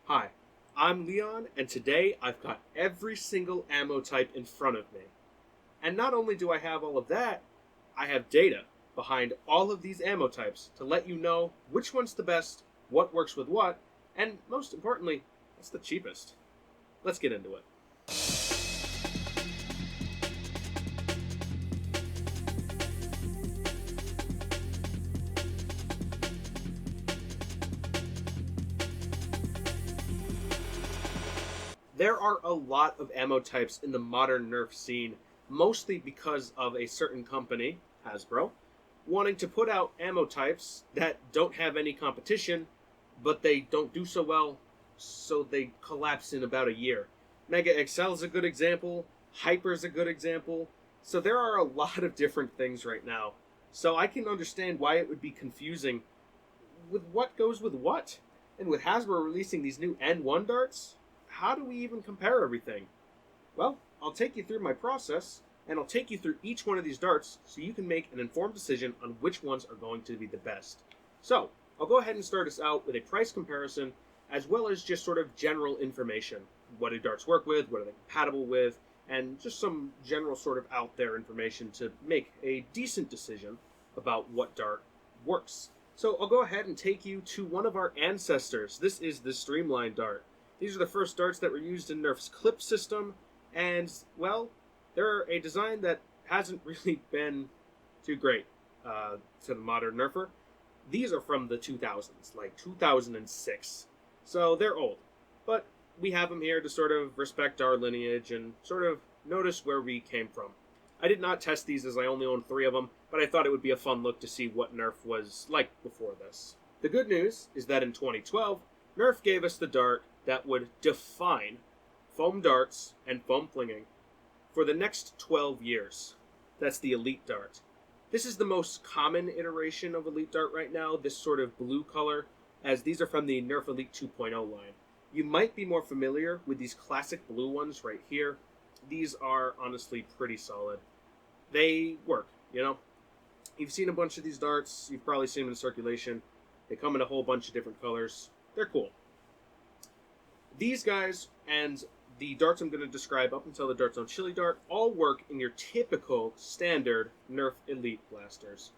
Hi, I'm Leon, and today I've got every single ammo type in front of me. And not only do I have all of that, I have data behind all of these ammo types to let you know which one's the best, what works with what, and most importantly, what's the cheapest. Let's get into it. There are a lot of ammo types in the modern Nerf scene, mostly because of a certain company, Hasbro, wanting to put out ammo types that don't have any competition, but they don't do so well, so they collapse in about a year. Mega XL is a good example, Hyper is a good example, so there are a lot of different things right now. So I can understand why it would be confusing with what goes with what. And with Hasbro releasing these new N1 darts, how do we even compare everything? Well, I'll take you through my process, and I'll take you through each one of these darts so you can make an informed decision on which ones are going to be the best. So, I'll go ahead and start us out with a price comparison, as well as just sort of general information. What do darts work with, what are they compatible with, and just some general sort of out there information to make a decent decision about what dart works. So I'll go ahead and take you to one of our ancestors. This is the Streamline dart. These are the first darts that were used in Nerf's clip system, and, well, they're a design that hasn't really been too great to the modern Nerfer. These are from the 2000s, like 2006, so they're old. But we have them here to sort of respect our lineage and sort of notice where we came from. I did not test these as I only own 3 of them, but I thought it would be a fun look to see what Nerf was like before this. The good news is that in 2012, Nerf gave us the dart that would define foam darts and foam flinging for the next 12 years. That's the Elite Dart. This is the most common iteration of Elite Dart right now, this sort of blue color, as these are from the Nerf Elite 2.0 line. You might be more familiar with these classic blue ones right here. These are honestly pretty solid. They work, you know? You've seen a bunch of these darts, you've probably seen them in circulation. They come in a whole bunch of different colors. They're cool. These guys and the darts I'm going to describe up until the Dart Zone Chili Dart all work in your typical standard Nerf Elite blasters.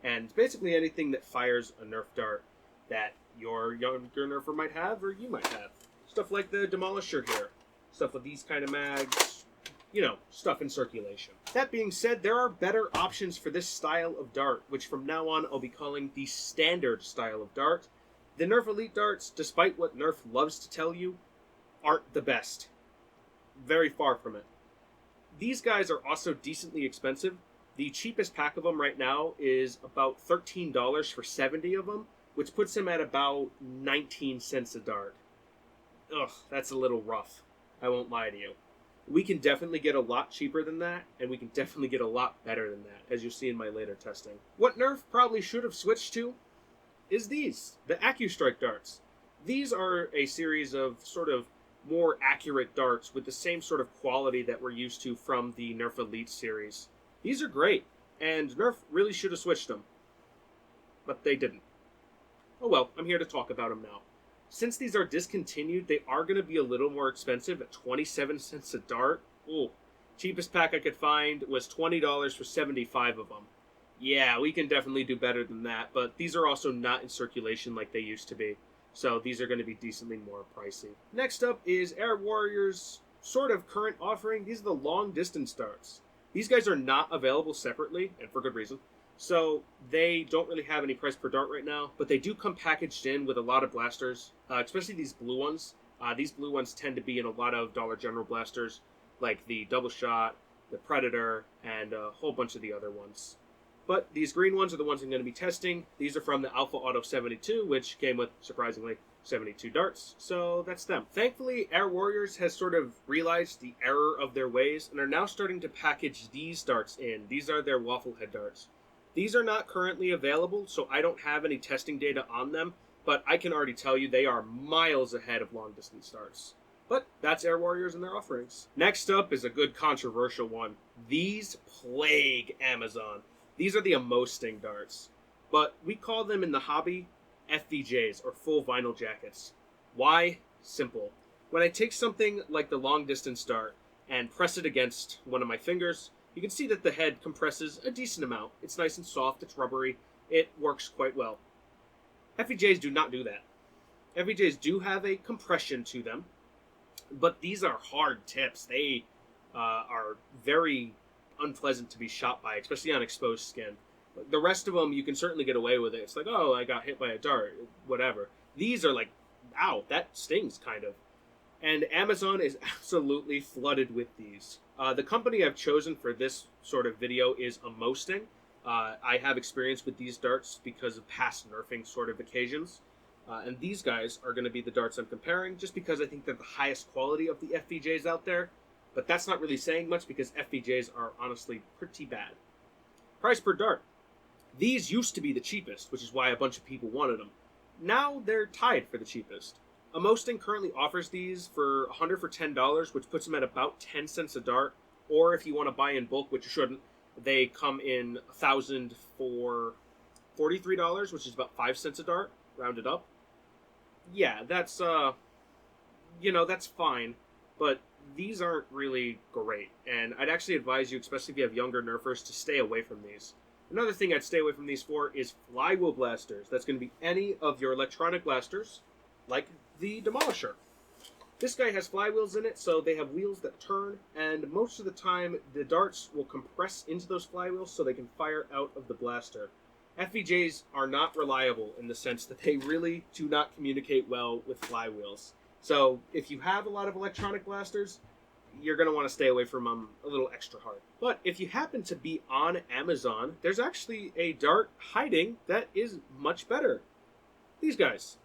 And basically anything that fires a Nerf dart that your younger Nerfer might have or you might have. Stuff like the Demolisher here. Stuff with these kind of mags. You know, stuff in circulation. That being said, there are better options for this style of dart, which from now on I'll be calling the standard style of dart. The Nerf Elite darts, despite what Nerf loves to tell you, aren't the best. Very far from it. These guys are also decently expensive. The cheapest pack of them right now is about $13 for 70 of them, which puts them at about 19 cents a dart. Ugh, that's a little rough. I won't lie to you. We can definitely get a lot cheaper than that, and we can definitely get a lot better than that, as you'll see in my later testing. What Nerf probably should have switched to is these, the AccuStrike darts. These are a series of sort of more accurate darts with the same sort of quality that we're used to from the Nerf Elite series. These are great, and Nerf really should have switched them. But they didn't. Oh well, I'm here to talk about them now. Since these are discontinued, they are going to be a little more expensive at 27 cents a dart. Ooh, cheapest pack I could find was $20 for 75 of them. Yeah, we can definitely do better than that, but these are also not in circulation like they used to be. So these are going to be decently more pricey. Next up is Air Warrior's sort of current offering. These are the long distance darts. These guys are not available separately, and for good reason. So they don't really have any price per dart right now, but they do come packaged in with a lot of blasters, especially these blue ones. These blue ones tend to be in a lot of Dollar General blasters, like the Double Shot, the Predator, and a whole bunch of the other ones. But these green ones are the ones I'm going to be testing. These are from the Alpha Auto 72, which came with, surprisingly, 72 darts. So that's them. Thankfully, Air Warriors has sort of realized the error of their ways and are now starting to package these darts in. These are their waffle head darts. These are not currently available, so I don't have any testing data on them, but I can already tell you they are miles ahead of long distance darts. But that's Air Warriors and their offerings. Next up is a good controversial one. These plague Amazon. These are the Amo-Sting darts, but we call them in the hobby FVJs, or full vinyl jackets. Why? simple. When I take something like the long distance dart and press it against one of my fingers, you can see that the head compresses a decent amount. It's nice and soft, it's rubbery, it works quite well. FPGAs do not do that. FPGAs do have a compression to them, but these are hard tips. They are very unpleasant to be shot by, especially on exposed skin. The rest of them, you can certainly get away with it. It's like, oh, I got hit by a dart, whatever. These are like, ow, that stings, kind of. And Amazon is absolutely flooded with these. The company I've chosen for this sort of video is Amosting. I have experience with these darts because of past nerfing sort of occasions. And these guys are going to be the darts I'm comparing, just because I think they're the highest quality of the FPGAs out there. But that's not really saying much because FPGAs are honestly pretty bad. Price per dart. These used to be the cheapest, which is why a bunch of people wanted them. Now they're tied for the cheapest. Amosting currently offers these for $100 for $10, which puts them at about 10 cents a dart. Or if you want to buy in bulk, which you shouldn't, they come in 1,000 for $43, which is about 5 cents a dart, rounded up. Yeah, that's that's fine, but these aren't really great, and I'd actually advise you, especially if you have younger nerfers, to stay away from these. Another thing I'd stay away from these for is flywheel blasters. That's going to be any of your electronic blasters, like the Demolisher. This guy has flywheels in it, so they have wheels that turn, and most of the time the darts will compress into those flywheels so they can fire out of the blaster. FPGAs are not reliable in the sense that they really do not communicate well with flywheels. So if you have a lot of electronic blasters, you're going to want to stay away from them a little extra hard. But if you happen to be on Amazon, there's actually a dart hiding that is much better. These guys.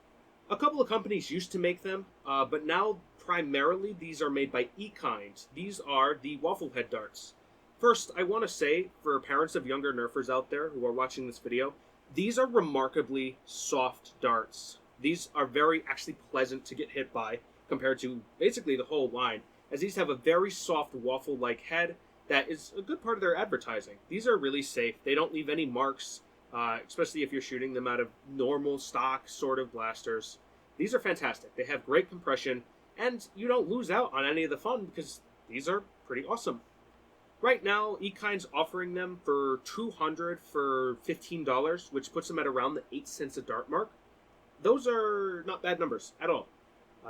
A couple of companies used to make them, but now primarily these are made by eKind. These are the waffle head darts. First, I want to say, for parents of younger nerfers out there who are watching this video, these are remarkably soft darts. These are very actually pleasant to get hit by compared to basically the whole line, as these have a very soft waffle-like head that is a good part of their advertising. These are really safe. They don't leave any marks, especially if you're shooting them out of normal stock sort of blasters. These are fantastic. They have great compression, and you don't lose out on any of the fun because these are pretty awesome. Right now, eKind's offering them for $200 for $15, which puts them at around the 8 cents a dart mark. Those are not bad numbers at all.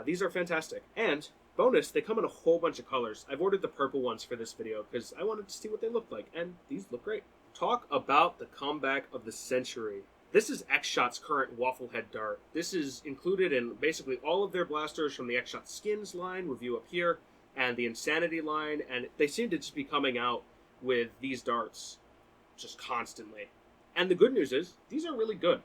These are fantastic. And, bonus, they come in a whole bunch of colors. I've ordered the purple ones for this video because I wanted to see what they look like, and these look great. Talk about the comeback of the century. This is X-Shot's current waffle head dart. This is included in basically all of their blasters from the X-Shot Skins line, review up here, and the Insanity line, and they seem to just be coming out with these darts just constantly. And the good news is, these are really good.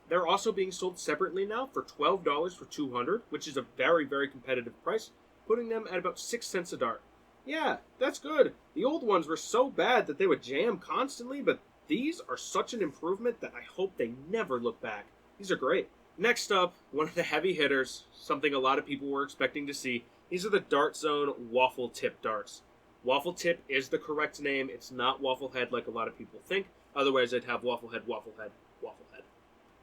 They're also being sold separately now for $12 for 200, which is a very, very competitive price, putting them at about 6 cents a dart. Yeah, that's good. The old ones were so bad that they would jam constantly, but these are such an improvement that I hope they never look back. These are great. Next up, one of the heavy hitters, something a lot of people were expecting to see. These are the Dart Zone Waffle Tip darts. Waffle Tip is the correct name. It's not Waffle Head like a lot of people think. Otherwise, I'd have Waffle Head, Waffle Head, Waffle Head.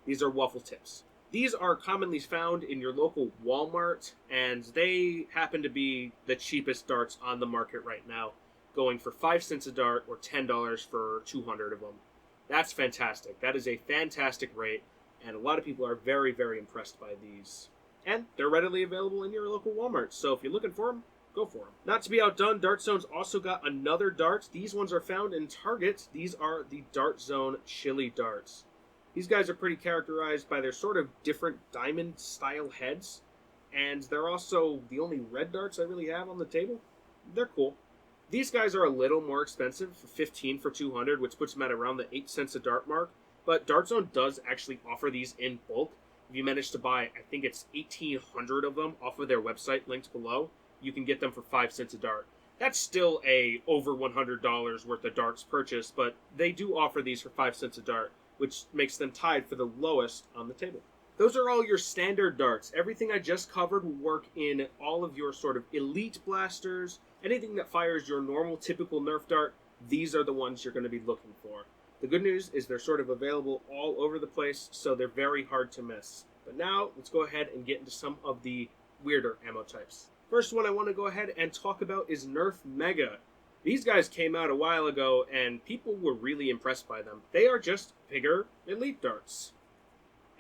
These are Waffle Tips. These are commonly found in your local Walmart, and they happen to be the cheapest darts on the market right now, going for 5 cents a dart or $10 for 200 of them. That's fantastic. That is a fantastic rate, and a lot of people are very, very impressed by these. And they're readily available in your local Walmart, so if you're looking for them, go for them. Not to be outdone, Dart Zone's also got another dart. These ones are found in Target. These are the Dart Zone Chili darts. These guys are pretty characterized by their sort of different diamond-style heads, and they're also the only red darts I really have on the table. They're cool. These guys are a little more expensive, for $15 for 200, which puts them at around the 8 cents a dart mark, but Dart Zone does actually offer these in bulk. If you manage to buy, I think it's 1,800 of them off of their website linked below, you can get them for 5 cents a dart. That's still a over $100 worth of darts purchase, but they do offer these for 5 cents a dart, which makes them tied for the lowest on the table. Those are all your standard darts. Everything I just covered will work in all of your sort of elite blasters. Anything that fires your normal, typical Nerf dart, these are the ones you're going to be looking for. The good news is they're sort of available all over the place, so they're very hard to miss. But now, let's go ahead and get into some of the weirder ammo types. First one I want to go ahead and talk about is Nerf Mega. These guys came out a while ago and people were really impressed by them. They are just bigger elite darts.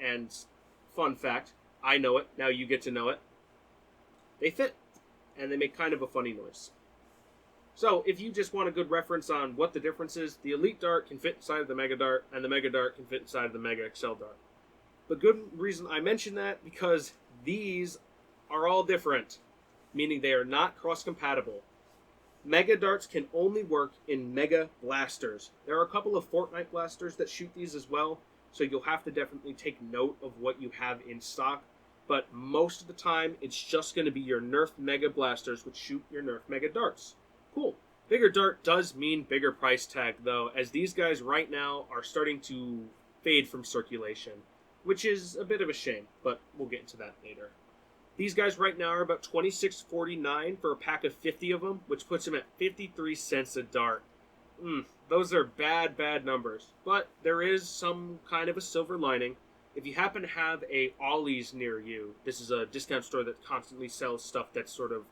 And fun fact, I know it, now you get to know it. They fit, and they make kind of a funny noise. So, if you just want a good reference on what the difference is, the Elite Dart can fit inside of the Mega Dart, and the Mega Dart can fit inside of the Mega XL Dart. The good reason I mention that, because these are all different, meaning they are not cross-compatible. Mega Darts can only work in Mega Blasters. There are a couple of Fortnite blasters that shoot these as well, so you'll have to definitely take note of what you have in stock. But most of the time, it's just going to be your Nerf Mega Blasters, which shoot your Nerf Mega Darts. Cool. Bigger dart does mean bigger price tag, though, as these guys right now are starting to fade from circulation, which is a bit of a shame, but we'll get into that later. These guys right now are about $26.49 for a pack of 50 of them, which puts them at 53 cents a dart. Those are bad, bad numbers, but there is some kind of a silver lining. If you happen to have a Ollie's near you, this is a discount store that constantly sells stuff that's sort of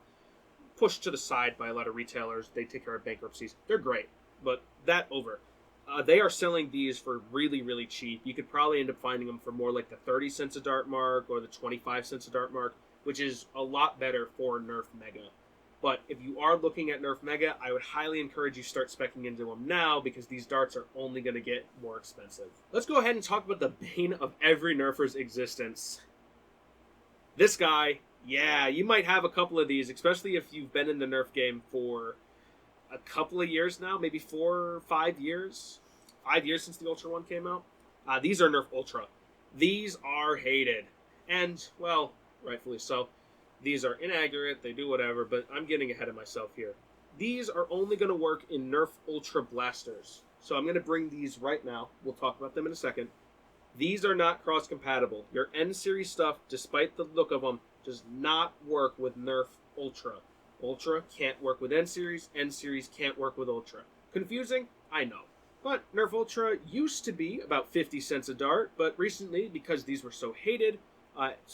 pushed to the side by a lot of retailers. They take care of bankruptcies. They're great, but that over. They are selling these for really, really cheap. You could probably end up finding them for more like the 30 cents a dart mark or the 25 cents a dart mark, which is a lot better for Nerf Mega. But if you are looking at Nerf Mega, I would highly encourage you start speccing into them now because these darts are only going to get more expensive. Let's go ahead and talk about the bane of every Nerfer's existence. This guy, yeah, you might have a couple of these, especially if you've been in the Nerf game for a couple of years now, maybe 4 or 5 years. 5 years since the Ultra one came out. These are Nerf Ultra. These are hated. And, well, rightfully so. These are inaccurate, they do whatever, but I'm getting ahead of myself here. These are only going to work in Nerf Ultra Blasters. So I'm going to bring these right now. We'll talk about them in a second. These are not cross-compatible. Your N-Series stuff, despite the look of them, does not work with Nerf Ultra. Ultra can't work with N-Series. N-Series can't work with Ultra. Confusing? I know. But Nerf Ultra used to be about 50 cents a dart, but recently, because these were so hated,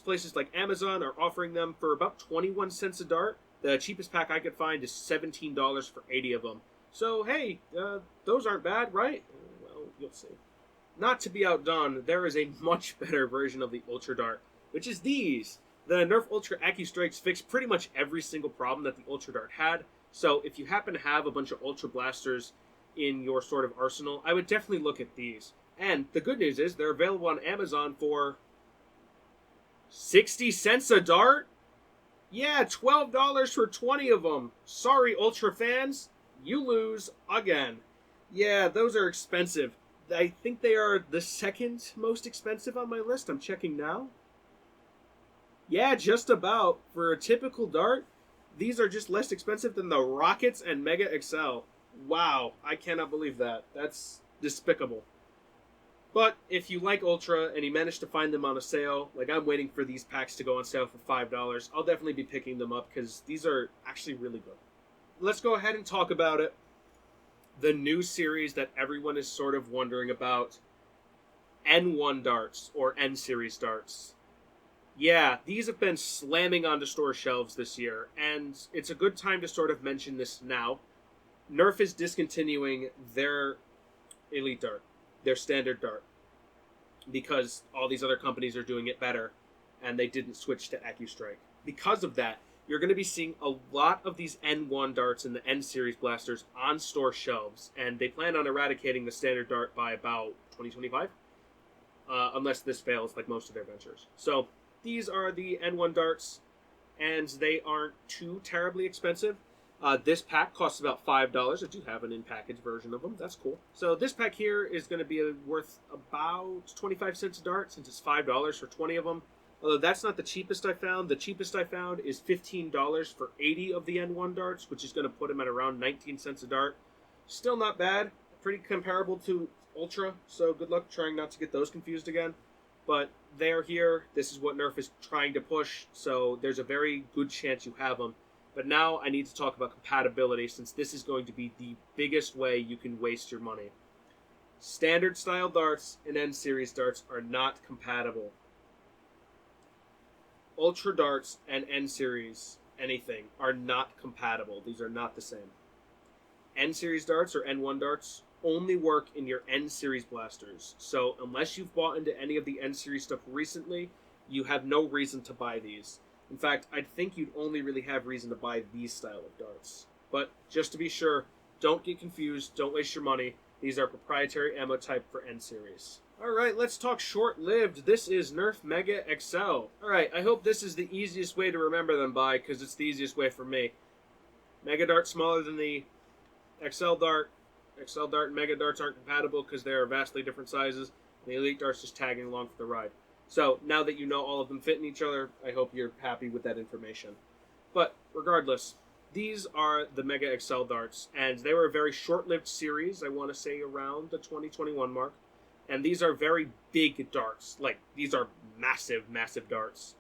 places like Amazon are offering them for about 21 cents a dart. The cheapest pack I could find is $17 for 80 of them. So, hey, those aren't bad, right? Well, you'll see. Not to be outdone, there is a much better version of the Ultra Dart, which is these. The Nerf Ultra AccuStrikes fix pretty much every single problem that the Ultra Dart had. So if you happen to have a bunch of Ultra Blasters in your sort of arsenal, I would definitely look at these. And the good news is they're available on Amazon for 60 cents a dart? Yeah, $12 for 20 of them. Sorry, Ultra fans. You lose again. Yeah, those are expensive. I think they are the second most expensive on my list. I'm checking now. Yeah, just about. For a typical dart, these are just less expensive than the Rockets and Mega XL. Wow, I cannot believe that. That's despicable. But if you like Ultra and you manage to find them on a sale, like I'm waiting for these packs to go on sale for $5, I'll definitely be picking them up because these are actually really good. Let's go ahead and talk about it. The new series that everyone is sort of wondering about, N1 darts or N-Series darts. Yeah, these have been slamming onto store shelves this year, and it's a good time to sort of mention this now. Nerf is discontinuing their Elite Dart, their standard dart, because all these other companies are doing it better, and they didn't switch to AccuStrike. Because of that, you're going to be seeing a lot of these N1 darts and the N-Series blasters on store shelves, and they plan on eradicating the standard dart by about 2025, unless this fails like most of their ventures. So these are the N1 darts, and they aren't too terribly expensive. This pack costs about $5. I do have an in-package version of them. That's cool. So this pack here is going to be worth about 25 cents a dart, since it's $5 for 20 of them. Although that's not the cheapest I found. The cheapest I found is $15 for 80 of the N1 darts, which is going to put them at around 19 cents a dart. Still not bad. Pretty comparable to Ultra, so good luck trying not to get those confused again. But they're here. This is what Nerf is trying to push, so there's a very good chance you have them. But now I need to talk about compatibility, since this is going to be the biggest way you can waste your money. Standard style darts and N-Series darts are not compatible. Ultra Darts and N Series anything are not compatible. These are not the same. N Series darts or N1 darts only work in your N Series blasters. So unless you've bought into any of the N Series stuff recently, you have no reason to buy these. In fact, I think you'd only really have reason to buy these style of darts. But just to be sure, don't get confused, don't waste your money. These are proprietary ammo type for N Series. Alright, let's talk short-lived. This is Nerf Mega XL. Alright, I hope this is the easiest way to remember them by, because it's the easiest way for me. Mega Dart smaller than the XL Dart. XL Dart and Mega Darts aren't compatible because they are vastly different sizes. The Elite Dart's just tagging along for the ride. So, now that you know all of them fit in each other, I hope you're happy with that information. But, regardless, these are the Mega XL Darts, and they were a very short-lived series, I want to say around the 2021 mark. And these are very big darts. Like, these are massive, massive darts.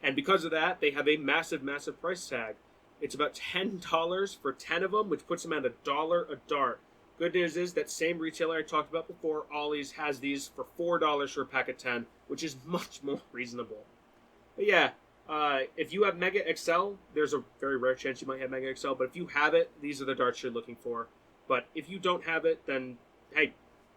And because of that, they have a massive, massive price tag. It's about $10 for 10 of them, which puts them at $1 a dart. Good news is that same retailer I talked about before, Ollie's, has these for $4 for a pack of 10, which is much more reasonable. But yeah, if you have Mega XL, there's a very rare chance you might have Mega XL, but if you have it, these are the darts you're looking for. But if you don't have it, then, hey,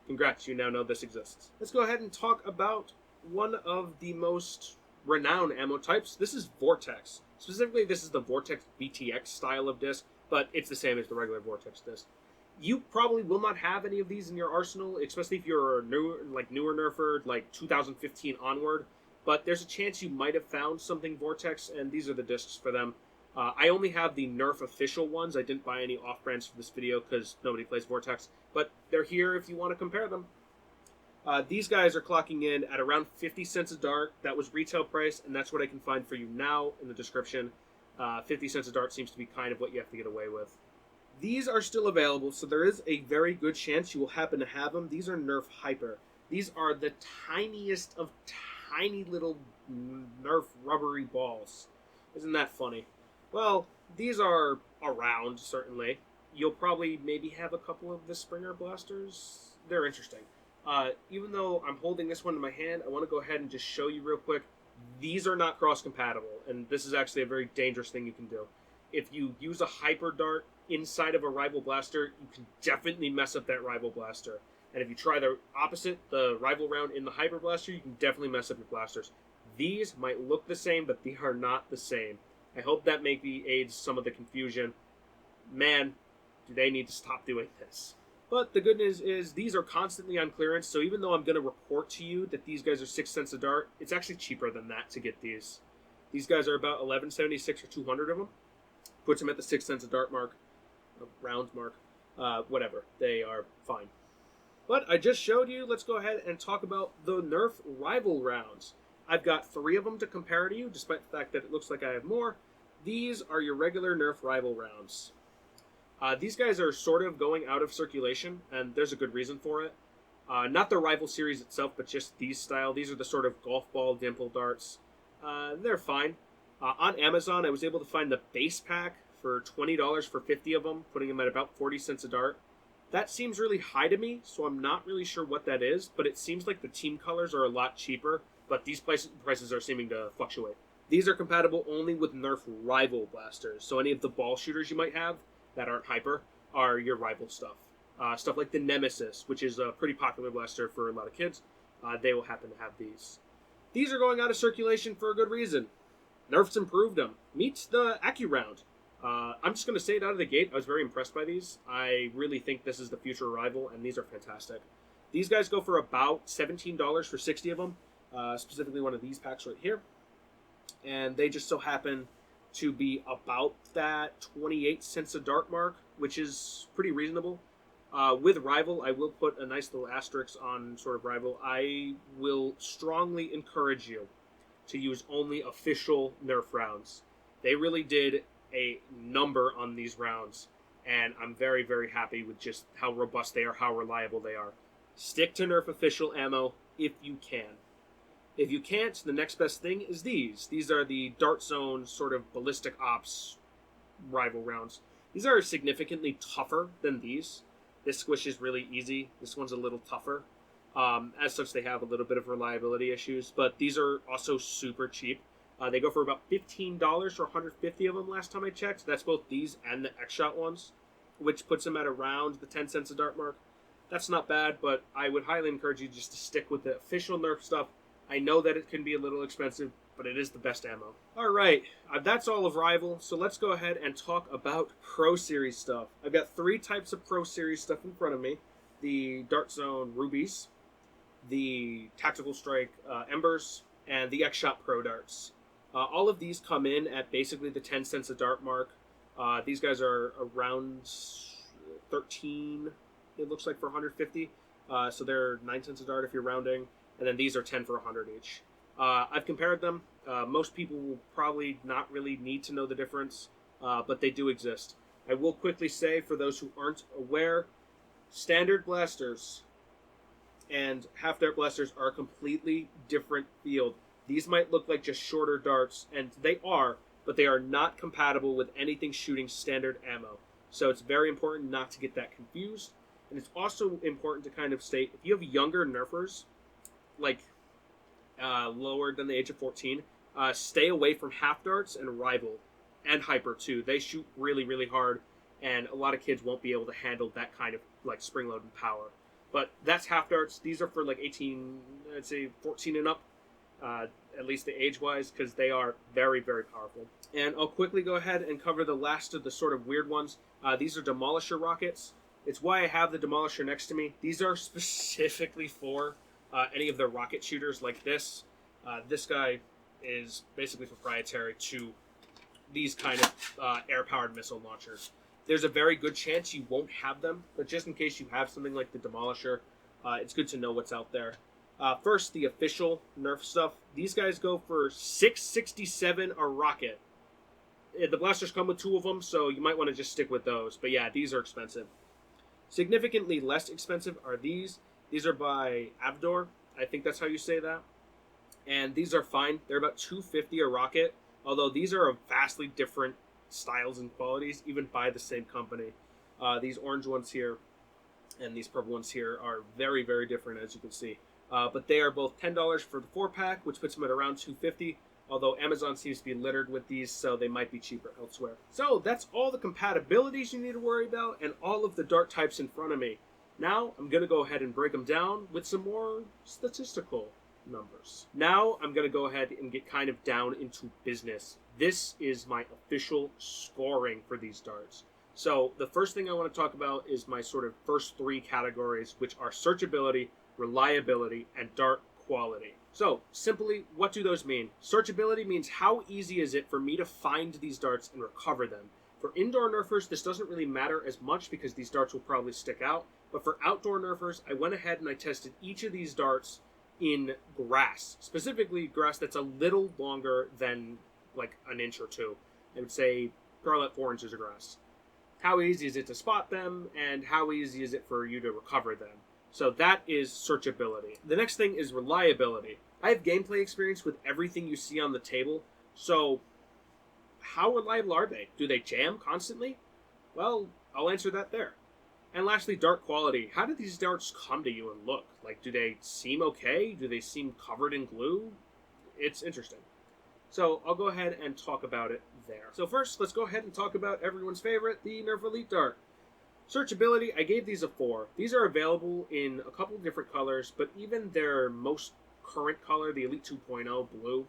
congrats, you now know this exists. Let's go ahead and talk about one of the most renowned ammo types. This is Vortex. Specifically, this is the Vortex VTX style of disc, but it's the same as the regular Vortex disc. You probably will not have any of these in your arsenal, especially if you're a newer nerfer, like 2015 onward. But there's a chance you might have found something Vortex, and these are the discs for them. I only have the Nerf official ones. I didn't buy any off-brands for this video because nobody plays Vortex. But they're here if you want to compare them. These guys are clocking in at around 50 cents a dart. That was retail price, and that's what I can find for you now in the description. 50 cents a dart seems to be kind of what you have to get away with. These are still available, so there is a very good chance you will happen to have them. These are Nerf Hyper. These are the tiniest of tiny little Nerf rubbery balls. Isn't that funny? Well, these are around, certainly. You'll probably maybe have a couple of the Springer blasters. They're interesting. Even though I'm holding this one in my hand, I want to go ahead and just show you real quick. These are not cross-compatible, and this is actually a very dangerous thing you can do. If you use a Hyper Dart inside of a rival blaster, you can definitely mess up that rival blaster. And if you try the opposite, the rival round in the Hyper Blaster, you can definitely mess up your blasters. These might look the same, but they are not the same. I hope that maybe aids some of the confusion. Man, do they need to stop doing this. But the good news is these are constantly on clearance, so even though I'm going to report to you that these guys are 6 cents a dart, it's actually cheaper than that to get these. These guys are about $11.76 or 200 of them. Puts them at the 6 cents a dart mark, round mark, whatever. They are fine. But I just showed you, let's go ahead and talk about the Nerf rival rounds. I've got 3 of them to compare to you, despite the fact that it looks like I have more. These are your regular Nerf rival rounds. These guys are sort of going out of circulation, and there's a good reason for it. Not the rival series itself, but just these style. These are the sort of golf ball dimple darts. They're fine. On Amazon, I was able to find the base pack for $20 for 50 of them, putting them at about 40 cents a dart. That seems really high to me, so I'm not really sure what that is, but it seems like the team colors are a lot cheaper, but these prices are seeming to fluctuate. These are compatible only with Nerf rival blasters, so any of the ball shooters you might have that aren't Hyper are your rival stuff. Stuff like the Nemesis, which is a pretty popular blaster for a lot of kids, they will happen to have these. These are going out of circulation for a good reason. Nerf's improved them. Meet the AccuRound. I'm just going to say it out of the gate. I was very impressed by these. I really think this is the future rival, and these are fantastic. These guys go for about $17 for 60 of them, specifically one of these packs right here. And they just so happen to be about that 28 cents a dart mark, which is pretty reasonable. With Rival, I will put a nice little asterisk on sort of Rival. I will strongly encourage you to use only official Nerf rounds. They really did a number on these rounds, and I'm very, very happy with just how robust they are, how reliable they are. Stick to Nerf official ammo if you can. If you can't, the next best thing is these. These are the Dart Zone sort of ballistic ops rival rounds. These are significantly tougher than these. This squish is really easy. This one's a little tougher. As such, they have a little bit of reliability issues, but these are also super cheap. They go for about $15 for 150 of them last time I checked. That's both these and the X-Shot ones, which puts them at around the 10 cents a dart mark. That's not bad, but I would highly encourage you just to stick with the official Nerf stuff. I know that it can be a little expensive, but it is the best ammo. Alright, that's all of Rival, so let's go ahead and talk about Pro Series stuff. I've got 3 types of Pro Series stuff in front of me. The Dart Zone Rubies, the Tactical Strike Embers, and the X-Shot Pro Darts. All of these come in at basically the 10 cents a dart mark. These guys are around 13, it looks like, for 150. So they're 9 cents a dart if you're rounding. And then these are 10 for 100 each. I've compared them. Most people will probably not really need to know the difference, but they do exist. I will quickly say, for those who aren't aware, standard blasters and half dart blasters are a completely different field. These might look like just shorter darts, and they are, but they are not compatible with anything shooting standard ammo. So it's very important not to get that confused. And it's also important to kind of state, if you have younger nerfers, like lower than the age of 14, stay away from half darts and Rival, and Hyper too. They shoot really, really hard, and a lot of kids won't be able to handle that kind of like spring load and power. But that's half darts. These are for like 18, I'd say 14 and up. At least the age-wise, because they are very, very powerful. And I'll quickly go ahead and cover the last of the sort of weird ones. These are Demolisher rockets. It's why I have the Demolisher next to me. These are specifically for any of the rocket shooters like this. This guy is basically proprietary to these kind of air-powered missile launchers. There's a very good chance you won't have them, but just in case you have something like the Demolisher, it's good to know what's out there. First, the official Nerf stuff. These guys go for $6.67 a rocket. The blasters come with 2 of them, so you might want to just stick with those. But yeah, these are expensive. Significantly less expensive are these. These are by Avdor. I think that's how you say that. And these are fine. They're about $2.50 a rocket, although these are of vastly different styles and qualities, even by the same company. These orange ones here and these purple ones here are very, very different, as you can see. But they are both $10 for the 4-pack, which puts them at around $2.50, although Amazon seems to be littered with these, so they might be cheaper elsewhere. So that's all the compatibilities you need to worry about and all of the dart types in front of me. Now I'm going to go ahead and break them down with some more statistical numbers. Now I'm going to go ahead and get kind of down into business. This is my official scoring for these darts. So the first thing I want to talk about is my sort of first 3 categories, which are searchability, reliability, and dart quality. So, simply, what do those mean? Searchability means how easy is it for me to find these darts and recover them. For indoor nerfers, this doesn't really matter as much because these darts will probably stick out. But for outdoor nerfers, I went ahead and I tested each of these darts in grass. Specifically, grass that's a little longer than like an inch or 2. I would say probably like 4 inches of grass. How easy is it to spot them, and how easy is it for you to recover them? So that is searchability. The next thing is reliability. I have gameplay experience with everything you see on the table, so how reliable are they? Do they jam constantly? Well, I'll answer that there. And lastly, dart quality. How do these darts come to you and look? Like, do they seem okay? Do they seem covered in glue? It's interesting. So I'll go ahead and talk about it there. So first, let's go ahead and talk about everyone's favorite, the Nerf Elite Dart. Searchability, I gave these a 4. These are available in a couple different colors, but even their most current color, the Elite 2.0 blue,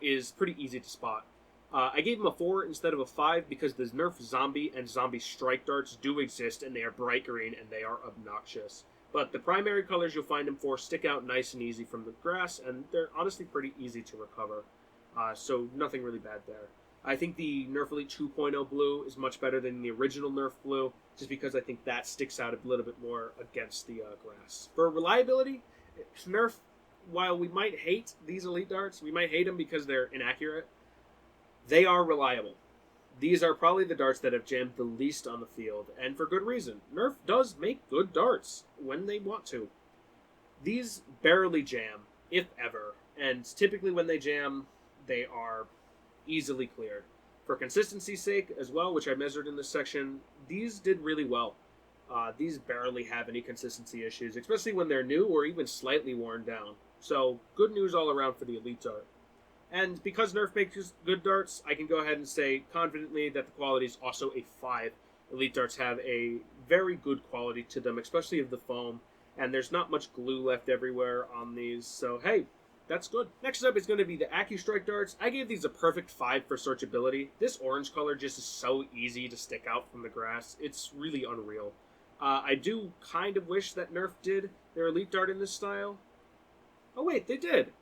is pretty easy to spot. I gave them a 4 instead of a 5 because the Nerf Zombie and Zombie Strike darts do exist, and they are bright green and they are obnoxious. But the primary colors you'll find them for stick out nice and easy from the grass, and they're honestly pretty easy to recover. So nothing really bad there. I think the Nerf Elite 2.0 blue is much better than the original Nerf blue, just because I think that sticks out a little bit more against the grass. For reliability, Nerf, while we might hate these Elite darts, we might hate them because they're inaccurate, they are reliable. These are probably the darts that have jammed the least on the field, and for good reason. Nerf does make good darts when they want to. These barely jam, if ever, and typically when they jam, they are easily cleared. For consistency's sake as well, which I measured in this section, these did really well. These barely have any consistency issues, especially when they're new or even slightly worn down. So, good news all around for the Elite Dart. And because Nerf makes good darts, I can go ahead and say confidently that the quality is also a 5. Elite darts have a very good quality to them, especially of the foam, and there's not much glue left everywhere on these, so hey, that's good. Next up is going to be the AccuStrike darts. I gave these a perfect 5 for searchability. This orange color just is so easy to stick out from the grass. It's really unreal. I do kind of wish that Nerf did their Elite Dart in this style. Oh wait, they did.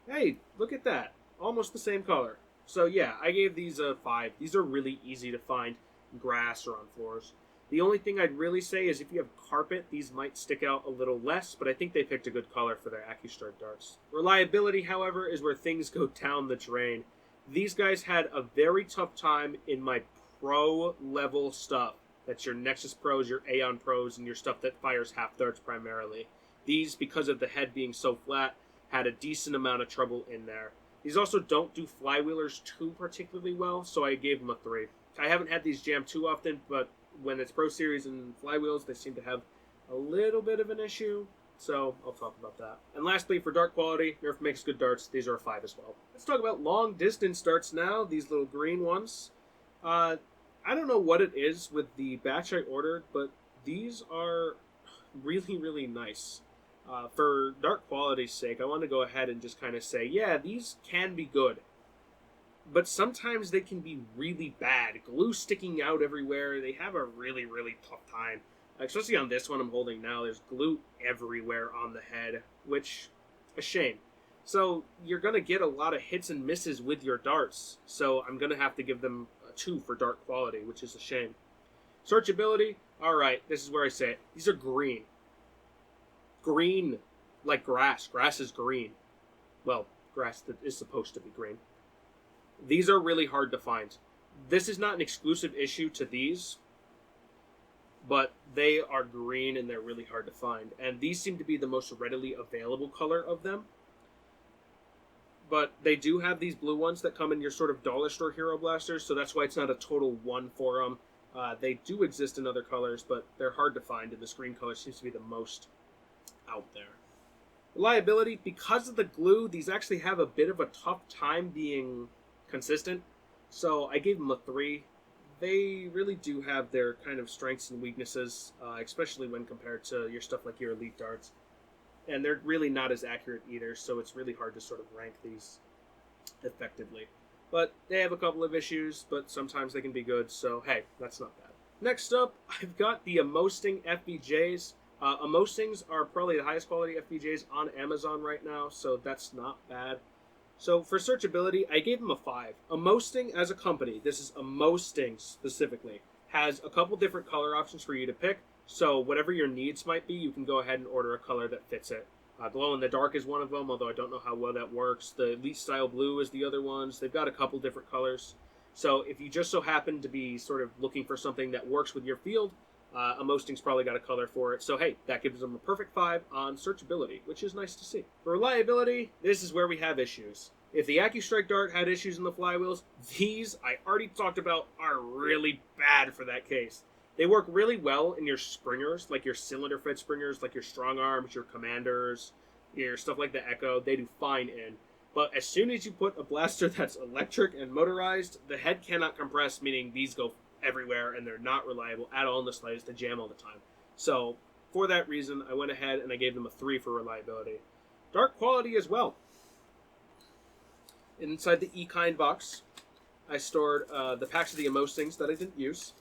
Hey, look at that. Almost the same color. So yeah, I gave these a 5. These are really easy to find in grass or on floors. The only thing I'd really say is if you have carpet, these might stick out a little less, but I think they picked a good color for their AccuStrike darts. Reliability, however, is where things go down the drain. These guys had a very tough time in my pro level stuff. That's your Nexus Pros, your Aeon Pros, and your stuff that fires half darts primarily. These, because of the head being so flat, had a decent amount of trouble in there. These also don't do flywheelers too particularly well, so I gave them a 3. I haven't had these jam too often, but when it's Pro Series and flywheels, they seem to have a little bit of an issue, so I'll talk about that. And lastly, for dart quality, Nerf makes good darts. These are a 5 as well. Let's talk about long distance darts now, these little green ones. I don't know what it is with the batch I ordered, but these are really, really nice. For dart quality's sake, I want to go ahead and just kind of say, yeah, these can be good. But sometimes they can be really bad. Glue sticking out everywhere. They have a really, really tough time. Especially on this one I'm holding now. There's glue everywhere on the head, which, a shame. So you're going to get a lot of hits and misses with your darts. So I'm going to have to give them a 2 for dart quality, which is a shame. Searchability, alright, this is where I say it. These are green. Green, like grass. Grass is green. Well, grass that is supposed to be green. These are really hard to find. This is not an exclusive issue to these, but they are green and they're really hard to find. And these seem to be the most readily available color of them. But they do have these blue ones that come in your sort of dollar store Hero Blasters, so that's why it's not a total 1 for them. They do exist in other colors, but they're hard to find, and this green color seems to be the most out there. Reliability, because of the glue, these actually have a bit of a tough time being consistent, so I gave them a 3. They really do have their kind of strengths and weaknesses, especially when compared to your stuff like your Elite Darts. And they're really not as accurate either, so it's really hard to sort of rank these effectively. But they have a couple of issues, but sometimes they can be good, so hey, that's not bad. Next up, I've got the Amosting FBJs. Amostings are probably the highest quality FBJs on Amazon right now, so that's not bad. So for searchability, I gave them a 5. Amosting as a company, this is Amosting specifically, has a couple different color options for you to pick. So whatever your needs might be, you can go ahead and order a color that fits it. Glow in the Dark is one of them, although I don't know how well that works. The Elite Style Blue is the other ones. They've got a couple different colors. So if you just so happen to be sort of looking for something that works with your field, Amosting's probably got a color for it. So hey, that gives them a perfect 5 on searchability, which is nice to see. For reliability, this is where we have issues. If the AccuStrike Dart had issues in the flywheels, these, I already talked about, are really bad for that case. They work really well in your springers, like your cylinder fed springers, like your strong arms, your commanders, your stuff like the Echo. They do fine in. But as soon as you put a blaster that's electric and motorized, the head cannot compress, meaning these go everywhere and they're not reliable at all in the slightest. They jam all the time. So for that reason, I went ahead and I gave them a 3 for reliability. Dart quality as well. Inside the E-Kind box, I stored the packs of the Amostings that I didn't use,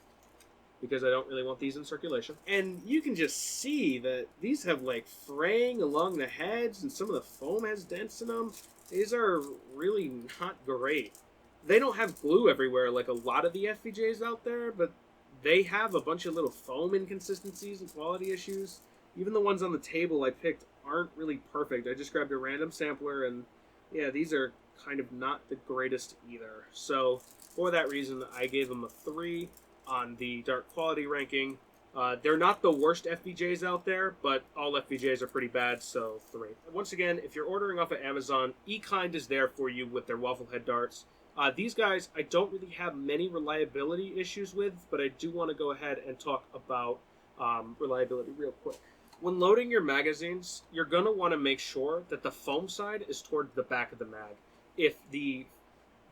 because I don't really want these in circulation. And you can just see that these have like fraying along the heads, and some of the foam has dents in them. These are really not great. They don't have glue everywhere like a lot of the FPJs out there, but they have a bunch of little foam inconsistencies and quality issues. Even the ones on the table I picked aren't really perfect. I just grabbed a random sampler, and yeah, these are kind of not the greatest either. So for that reason, I gave them a 3 on the dart quality ranking. They're not the worst FPJs out there, but all FPJs are pretty bad, so 3. Once again, if you're ordering off of Amazon, E-Kind is there for you with their waffle head darts. These guys, I don't really have many reliability issues with, but I do want to go ahead and talk about reliability real quick. When loading your magazines, you're going to want to make sure that the foam side is toward the back of the mag. if the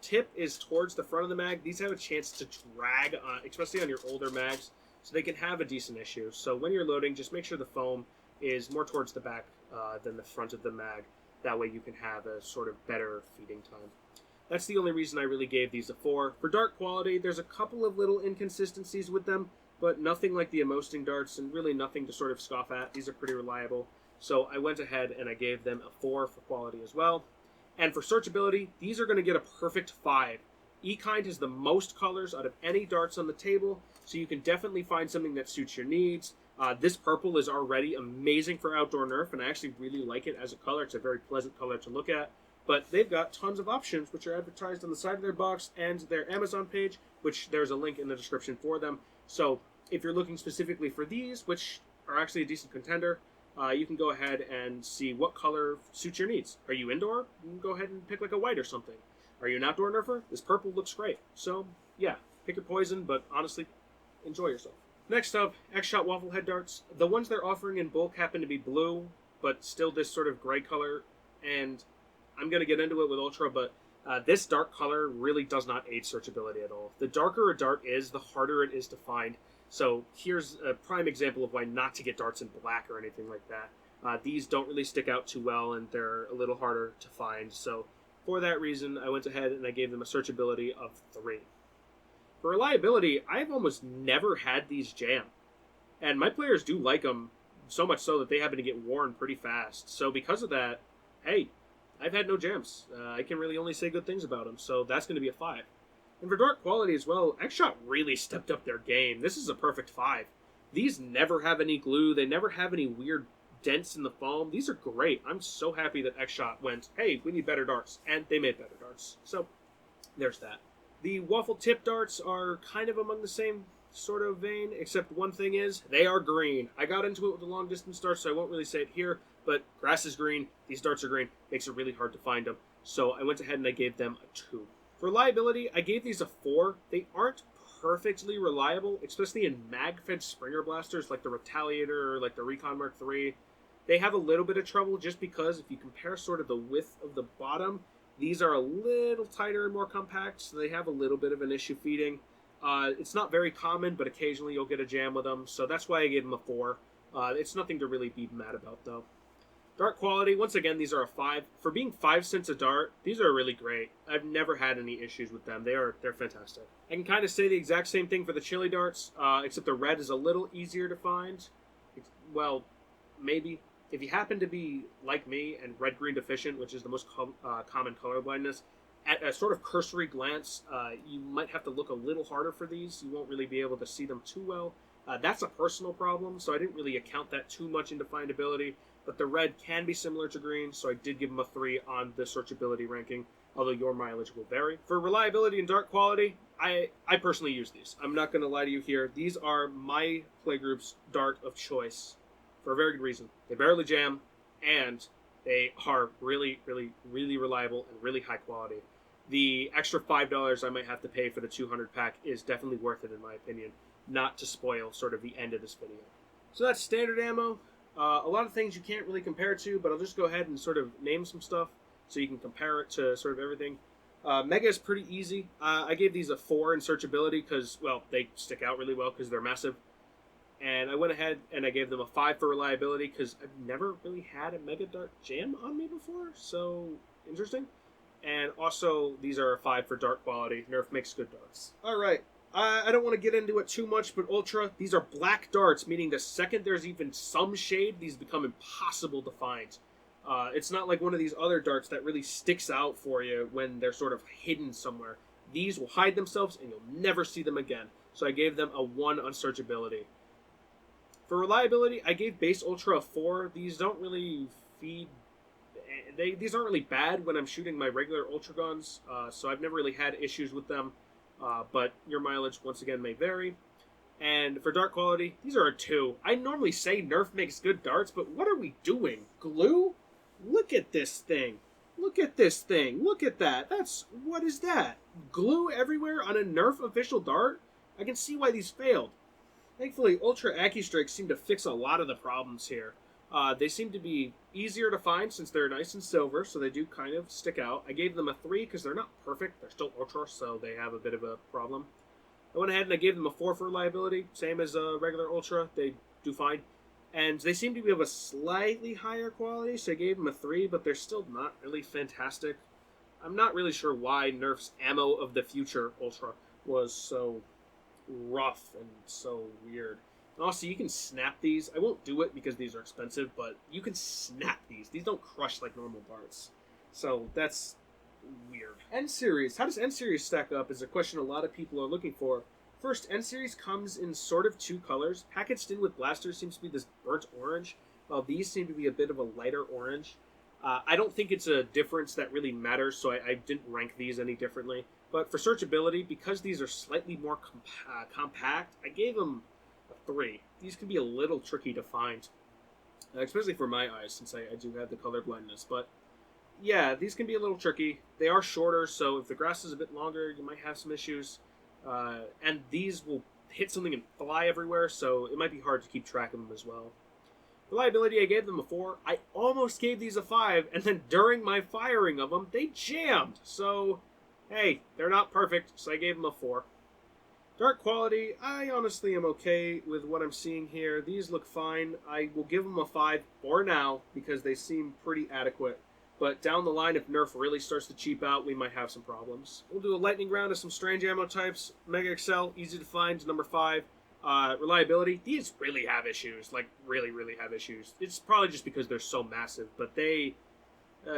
tip is towards the front of the mag, these have a chance to drag on, especially on your older mags, so they can have a decent issue. So when you're loading, just make sure the foam is more towards the back than the front of the mag. That way you can have a sort of better feeding time. That's the only reason I really gave these a 4. For dart quality, there's a couple of little inconsistencies with them, but nothing like the Amosting darts, and really nothing to sort of scoff at. These are pretty reliable. So I went ahead and I gave them a 4 for quality as well. And for searchability, these are going to get a perfect 5. E-Kind has the most colors out of any darts on the table, so you can definitely find something that suits your needs. This purple is already amazing for outdoor Nerf, and I actually really like it as a color. It's a very pleasant color to look at. But they've got tons of options, which are advertised on the side of their box and their Amazon page, which there's a link in the description for them. So if you're looking specifically for these, which are actually a decent contender, you can go ahead and see what color suits your needs. Are you indoor? You can go ahead and pick like a white or something. Are you an outdoor Nerfer? This purple looks great. So yeah, pick your poison, but honestly, enjoy yourself. Next up, X-Shot Waffle Head darts. The ones they're offering in bulk happen to be blue, but still this sort of gray color. And I'm going to get into it with Ultra, but this dark color really does not aid searchability at all. The darker a dart is, the harder it is to find. So here's a prime example of why not to get darts in black or anything like that. These don't really stick out too well, and they're a little harder to find. So for that reason, I went ahead and I gave them a searchability of 3. For reliability, I've almost never had these jam. And my players do like them, so much so that they happen to get worn pretty fast. So because of that, hey, I've had no jams. I can really only say good things about them, so that's going to be a 5. And for dart quality as well, X-Shot really stepped up their game. This is a perfect 5. These never have any glue. They never have any weird dents in the foam. These are great. I'm so happy that X-Shot went, hey, we need better darts. And they made better darts. So there's that. The waffle tip darts are kind of among the same sort of vein, except one thing is, they are green. I got into it with the long distance darts, so I won't really say it here, but grass is green, these darts are green, makes it really hard to find them. So I went ahead and I gave them a 2. For reliability, I gave these a 4. They aren't perfectly reliable, especially in mag-fed Springer blasters like the Retaliator or like the Recon Mark III. They have a little bit of trouble just because if you compare sort of the width of the bottom, these are a little tighter and more compact, so they have a little bit of an issue feeding. It's not very common, but occasionally you'll get a jam with them, so that's why I gave them a 4. It's nothing to really be mad about, though. Dart quality, once again, these are a 5. For being 5 cents a dart, these are really great. I've never had any issues with them. They're fantastic. I can kind of say the exact same thing for the chili darts, except the red is a little easier to find. Well, maybe. If you happen to be like me and red-green deficient, which is the most common color blindness, at a sort of cursory glance, you might have to look a little harder for these. You won't really be able to see them too well. That's a personal problem, so I didn't really account that too much into findability. But the red can be similar to green, so I did give them a 3 on the searchability ranking, although your mileage will vary. For reliability and dart quality, I personally use these. I'm not going to lie to you here. These are my playgroup's dart of choice for a very good reason. They barely jam, and they are really, really, really reliable and really high quality. The extra $5 I might have to pay for the 200 pack is definitely worth it in my opinion, not to spoil sort of the end of this video. So that's standard ammo. A lot of things you can't really compare it to, but I'll just go ahead and sort of name some stuff so you can compare it to sort of everything. Mega is pretty easy. I gave these a 4 in searchability because, well, they stick out really well because they're massive. And I went ahead and I gave them a 5 for reliability because I've never really had a Mega Dart jam on me before, so interesting. And also, these are a 5 for dart quality. Nerf makes good darts. Alright, I don't want to get into it too much, but Ultra, these are black darts, meaning the second there's even some shade, these become impossible to find. It's not like one of these other darts that really sticks out for you when they're sort of hidden somewhere. These will hide themselves and you'll never see them again. So I gave them a 1 on searchability. For reliability, I gave base Ultra a 4. These don't really feed... These aren't really bad when I'm shooting my regular Ultra guns, so I've never really had issues with them. But your mileage, once again, may vary. And for dart quality, these are a 2. I normally say Nerf makes good darts, but what are we doing? Glue? Look at this thing. Look at this thing. Look at that. What is that? Glue everywhere on a Nerf official dart? I can see why these failed. Thankfully, Ultra AccuStrike seemed to fix a lot of the problems here. They seem to be easier to find since they're nice and silver, so they do kind of stick out. I gave them a 3 because they're not perfect. They're still ultra, so they have a bit of a problem. I went ahead and I gave them a 4 for reliability, same as a regular ultra. They do fine. And they seem to be of a slightly higher quality, so I gave them a 3, but they're still not really fantastic. I'm not really sure why Nerf's Ammo of the Future Ultra was so rough and so weird. And also, you can snap these. I won't do it because these are expensive, but you can snap these. These don't crush like normal darts. So that's weird. N-Series. How does N-Series stack up is a question a lot of people are looking for. First, N-Series comes in sort of 2 colors. Packaged in with blasters seems to be this burnt orange, while these seem to be a bit of a lighter orange. I don't think it's a difference that really matters, so I didn't rank these any differently. But for searchability, because these are slightly more compact, I gave them a 3. These can be a little tricky to find, especially for my eyes, since I do have the color blindness. But yeah, these can be a little tricky. They are shorter, so if the grass is a bit longer, you might have some issues. And these will hit something and fly everywhere, so it might be hard to keep track of them as well. Reliability, I gave them a 4. I almost gave these a 5, and then during my firing of them, they jammed. So, hey, they're not perfect, so I gave them a 4. Dart quality, I honestly am okay with what I'm seeing here. These look fine. I will give them a 5 for now, because they seem pretty adequate. But down the line, if Nerf really starts to cheap out, we might have some problems. We'll do a lightning round of some strange ammo types. Mega XL, easy to find, number 5. Reliability, these really have issues. Like, really, really have issues. It's probably just because they're so massive. But they,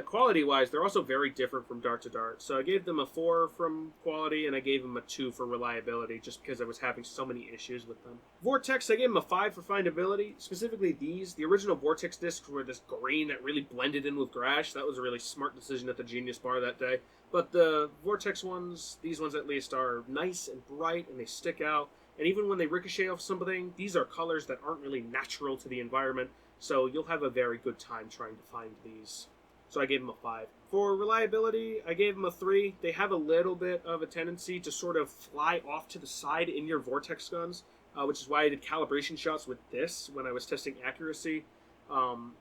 quality-wise, they're also very different from dart to dart. So I gave them a 4 from quality, and I gave them a 2 for reliability, just because I was having so many issues with them. Vortex, I gave them a 5 for findability. Specifically these. The original Vortex discs were this green that really blended in with grass. That was a really smart decision at the Genius Bar that day. But the Vortex ones, these ones at least, are nice and bright, and they stick out. And even when they ricochet off something, these are colors that aren't really natural to the environment, so you'll have a very good time trying to find these. So I gave them a 5. For reliability, I gave them a 3. They have a little bit of a tendency to sort of fly off to the side in your Vortex guns, which is why I did calibration shots with this when I was testing accuracy,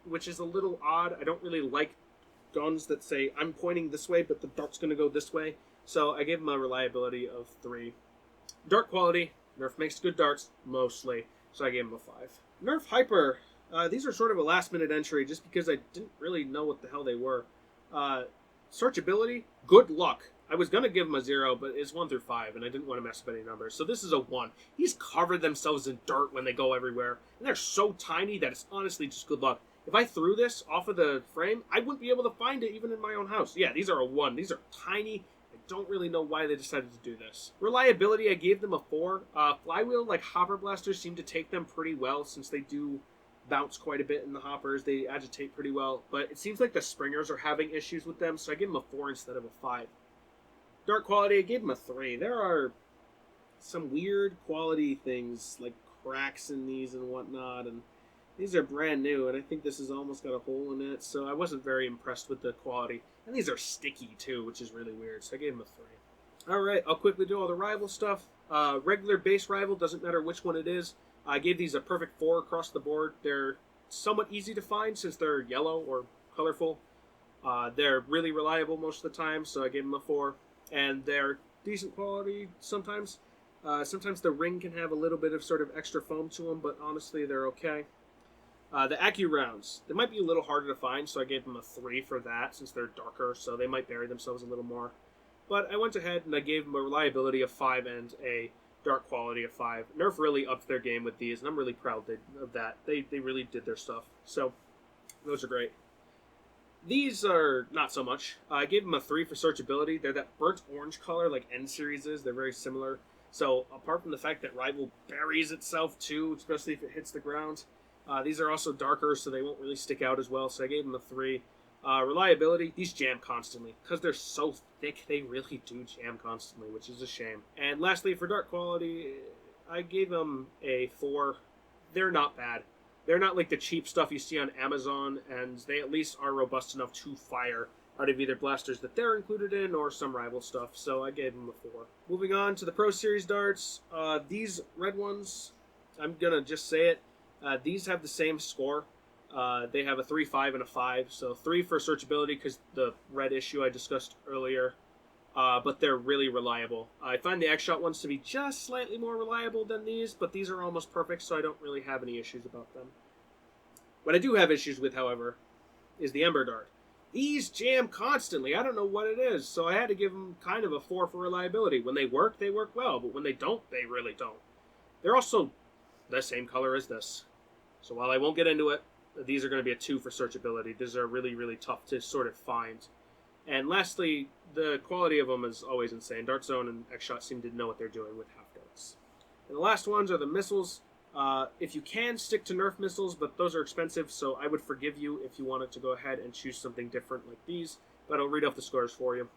which is a little odd. I don't really like guns that say, I'm pointing this way, but the dart's going to go this way. So I gave them a reliability of 3. Dart quality, Nerf makes good darts, mostly, so I gave them a 5. Nerf Hyper. These are sort of a last-minute entry, just because I didn't really know what the hell they were. Searchability, good luck. I was going to give them a 0, but it's 1 through 5, and I didn't want to mess with any numbers. So this is a 1. These cover themselves in dirt when they go everywhere, and they're so tiny that it's honestly just good luck. If I threw this off of the frame, I wouldn't be able to find it even in my own house. Yeah, these are a 1. These are tiny. Don't really know why they decided to do this. Reliability, I gave them a 4. Flywheel, like hopper blasters, seem to take them pretty well since they do bounce quite a bit in the hoppers. They agitate pretty well, but it seems like the springers are having issues with them, so I gave them a 4 instead of a 5. Dart quality, I gave them a 3. There are some weird quality things, like cracks in these and whatnot, and these are brand new, and I think this has almost got a hole in it, so I wasn't very impressed with the quality. And these are sticky, too, which is really weird, so I gave them a 3. Alright, I'll quickly do all the rival stuff. Regular base rival, doesn't matter which one it is. I gave these a perfect 4 across the board. They're somewhat easy to find since they're yellow or colorful. They're really reliable most of the time, so I gave them a 4. And they're decent quality sometimes. Sometimes the ring can have a little bit of sort of extra foam to them, but honestly, they're okay. The Accu rounds, they might be a little harder to find, so I gave them a 3 for that, since they're darker, so they might bury themselves a little more. But I went ahead and I gave them a reliability of 5 and a dart quality of 5. Nerf really upped their game with these, and I'm really proud of that. They really did their stuff, so those are great. These are not so much. I gave them a 3 for searchability. They're that burnt orange color like N-Series is. They're very similar. So apart from the fact that Rival buries itself too, especially if it hits the ground, these are also darker, so they won't really stick out as well, so I gave them a 3. Reliability, these jam constantly. Because they're so thick, they really do jam constantly, which is a shame. And lastly, for dart quality, I gave them a 4. They're not bad. They're not like the cheap stuff you see on Amazon, and they at least are robust enough to fire out of either blasters that they're included in or some rival stuff, so I gave them a 4. Moving on to the Pro Series darts, these red ones, I'm going to just say it, these have the same score. They have a 3, 5, and a 5. So 3 for searchability because the red issue I discussed earlier. But they're really reliable. I find the X-Shot ones to be just slightly more reliable than these, but these are almost perfect, so I don't really have any issues about them. What I do have issues with, however, is the Ember Dart. These jam constantly. I don't know what it is, so I had to give them kind of a 4 for reliability. When they work well, but when they don't, they really don't. They're also the same color as this. So while I won't get into it, these are going to be a 2 for searchability. These are really, really tough to sort of find. And lastly, the quality of them is always insane. Dart Zone and X-Shot seem to know what they're doing with half darts. And the last ones are the missiles. If you can, stick to Nerf missiles, but those are expensive, so I would forgive you if you wanted to go ahead and choose something different like these, but I'll read off the scores for you.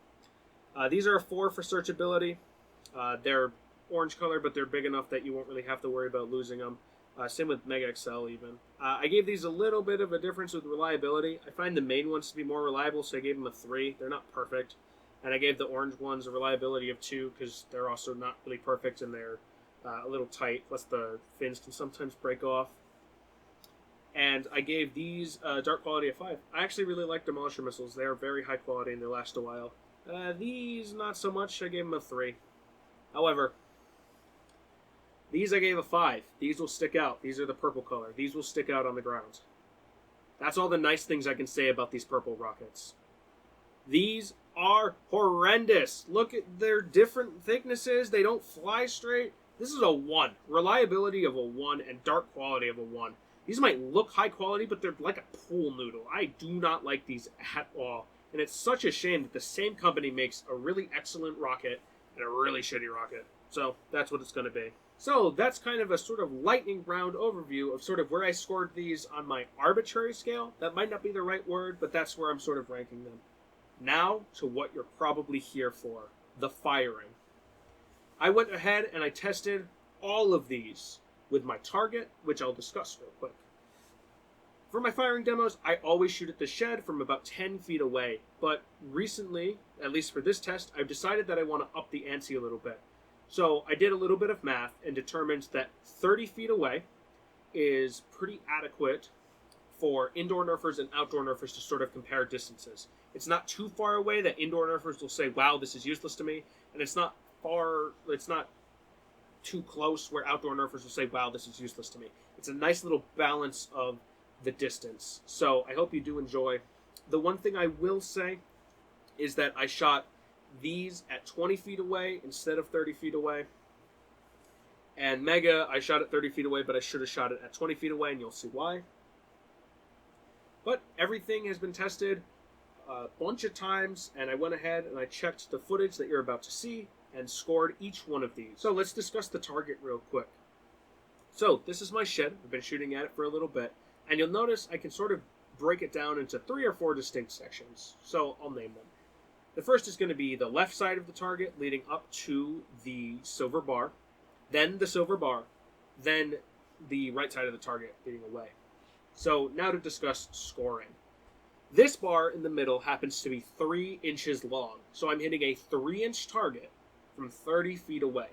These are a 4 for searchability. They're orange color, but they're big enough that you won't really have to worry about losing them. Same with Mega XL even. I gave these a little bit of a difference with reliability. I find the main ones to be more reliable, so I gave them a 3. They're not perfect. And I gave the orange ones a reliability of 2 because they're also not really perfect and they're a little tight, plus the fins can sometimes break off. And I gave these dart quality a 5. I actually really like Demolisher missiles. They are very high quality and they last a while. These, not so much. I gave them a 3. However, these I gave a 5. These will stick out. These are the purple color. These will stick out on the ground. That's all the nice things I can say about these purple rockets. These are horrendous. Look at their different thicknesses. They don't fly straight. This is a 1. Reliability of a 1 and dart quality of a 1. These might look high quality, but they're like a pool noodle. I do not like these at all. And it's such a shame that the same company makes a really excellent rocket and a really shitty rocket. So that's what it's going to be. So that's kind of a sort of lightning round overview of sort of where I scored these on my arbitrary scale. That might not be the right word, but that's where I'm sort of ranking them. Now to what you're probably here for, the firing. I went ahead and I tested all of these with my target, which I'll discuss real quick. For my firing demos, I always shoot at the shed from about 10 feet away, but recently, at least for this test, I've decided that I want to up the ante a little bit. So I did a little bit of math and determined that 30 feet away is pretty adequate for indoor nerfers and outdoor nerfers to sort of compare distances. It's not too far away that indoor nerfers will say, wow, this is useless to me, and it's not too close where outdoor nerfers will say, wow, this is useless to me. It's a nice little balance of the distance. So I hope you do enjoy. The one thing I will say is that I shot these at 20 feet away instead of 30 feet away. And Mega, I shot at 30 feet away, but I should have shot it at 20 feet away, and you'll see why. But everything has been tested a bunch of times, and I went ahead and I checked the footage that you're about to see and scored each one of these. So let's discuss the target real quick. So this is my shed. I've been shooting at it for a little bit, and you'll notice I can sort of break it down into 3 or 4 distinct sections. So I'll name them. The first is going to be the left side of the target leading up to the silver bar, then the silver bar, then the right side of the target leading away. So now to discuss scoring. This bar in the middle happens to be 3 inches long, so I'm hitting a 3-inch target from 30 feet away.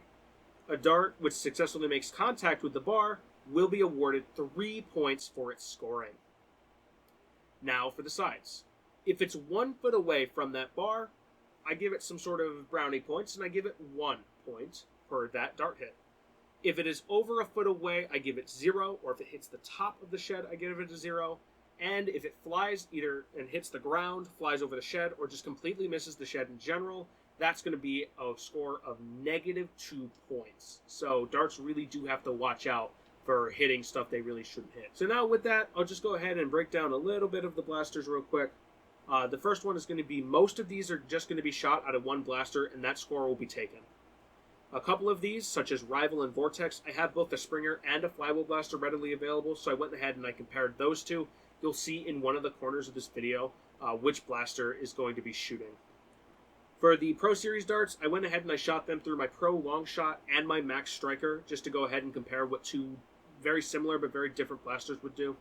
A dart which successfully makes contact with the bar will be awarded 3 points for its scoring. Now for the sides. If it's 1 foot away from that bar, I give it some sort of brownie points, and I give it 1 point per that dart hit. If it is over a foot away, I give it 0, or if it hits the top of the shed, I give it a 0. And if it flies either and hits the ground, flies over the shed, or just completely misses the shed in general, that's going to be a score of -2 points. So darts really do have to watch out for hitting stuff they really shouldn't hit. So now with that, I'll just go ahead and break down a little bit of the blasters real quick. The first one is going to be, most of these are just going to be shot out of 1 blaster, and that score will be taken. A couple of these, such as Rival and Vortex, I have both a Springer and a Flywheel blaster readily available, so I went ahead and I compared those two. You'll see in one of the corners of this video which blaster is going to be shooting. For the Pro Series darts, I went ahead and I shot them through my Pro Long Shot and my Max Striker, just to go ahead and compare what 2 very similar but very different blasters would do.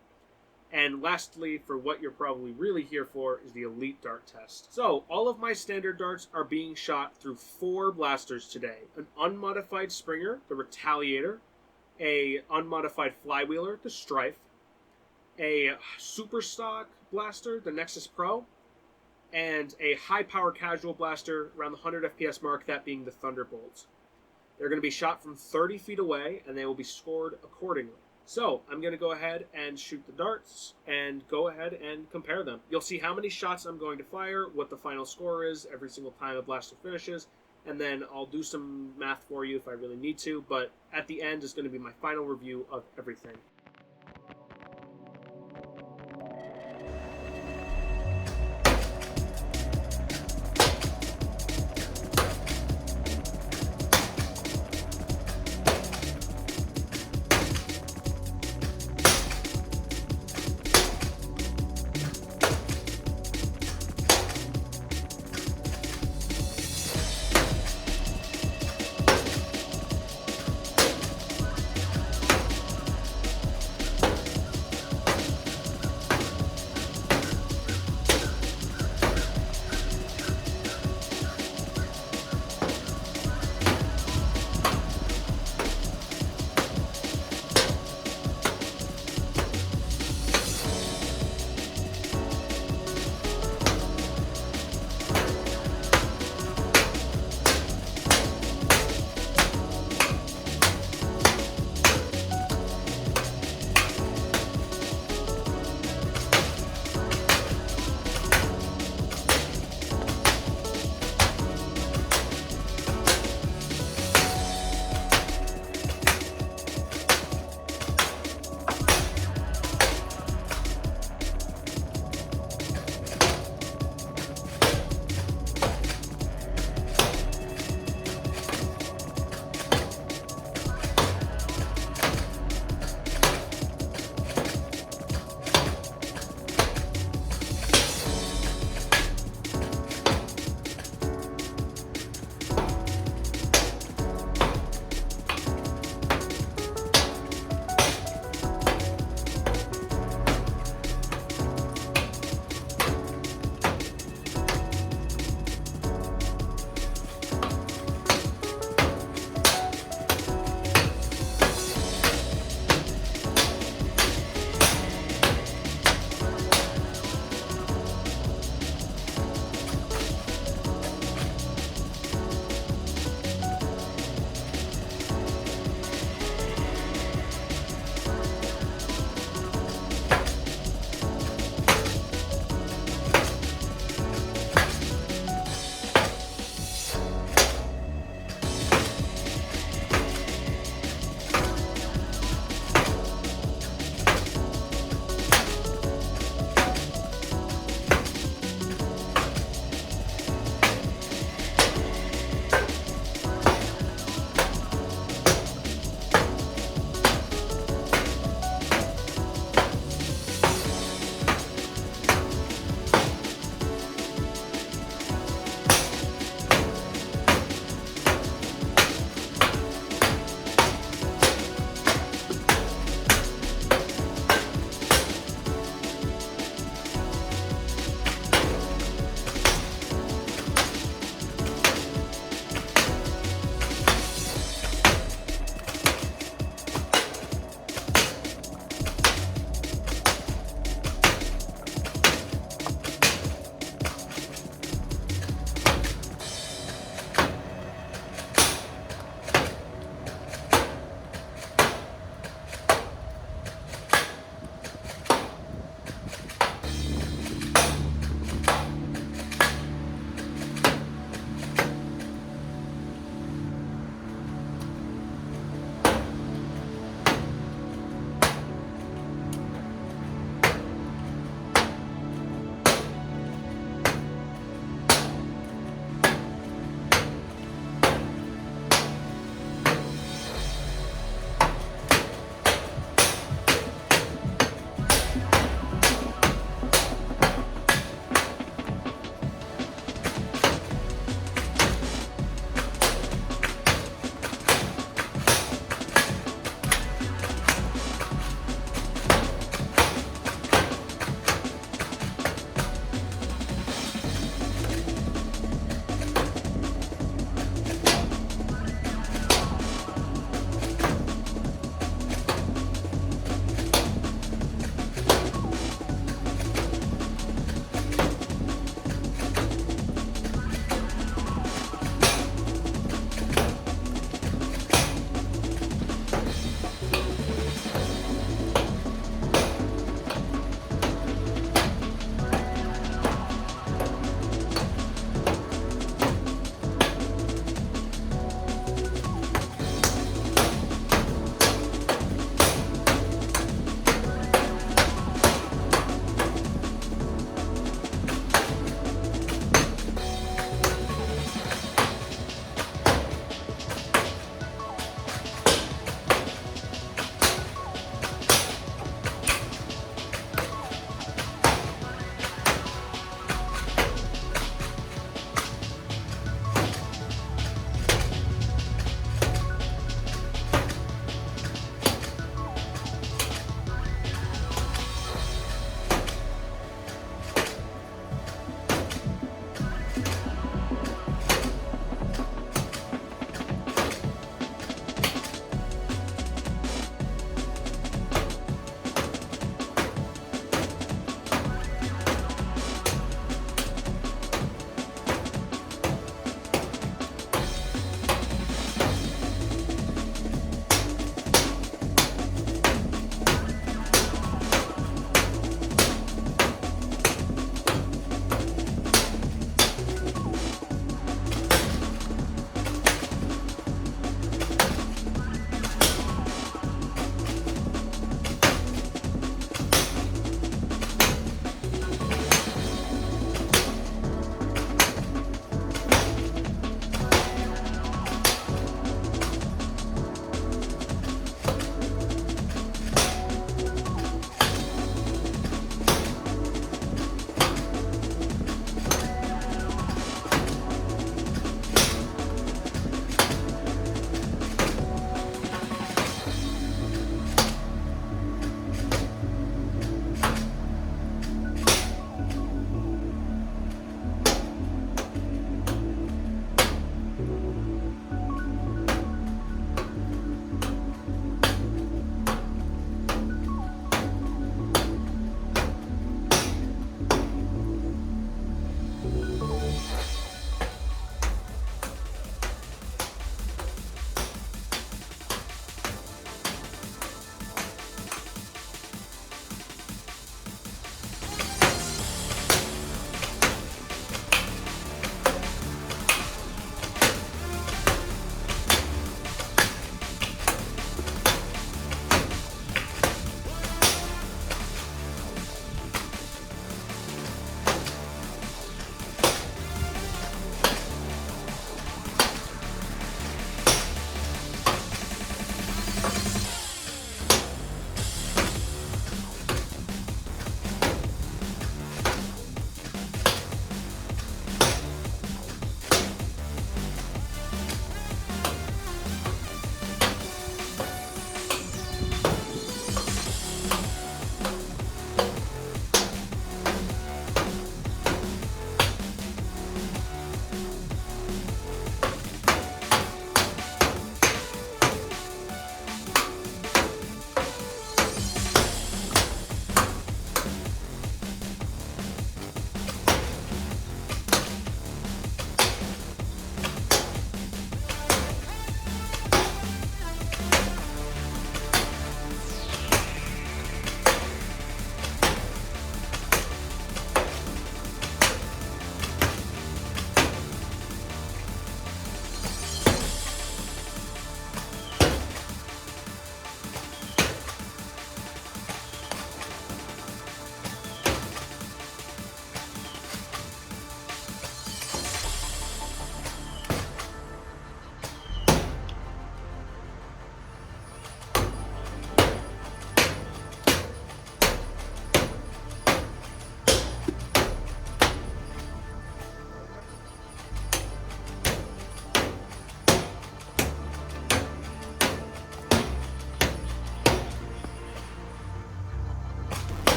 And lastly, for what you're probably really here for, is the Elite Dart test. So, all of my standard darts are being shot through 4 blasters today. An unmodified Springer, the Retaliator, a unmodified Flywheeler, the Strife, a super stock blaster, the Nexus Pro, and a high power casual blaster around the 100 FPS mark, that being the Thunderbolt. They're going to be shot from 30 feet away, and they will be scored accordingly. So I'm going to go ahead and shoot the darts and go ahead and compare them. You'll see how many shots I'm going to fire, what the final score is every single time a blaster finishes, and then I'll do some math for you if I really need to, but at the end is going to be my final review of everything.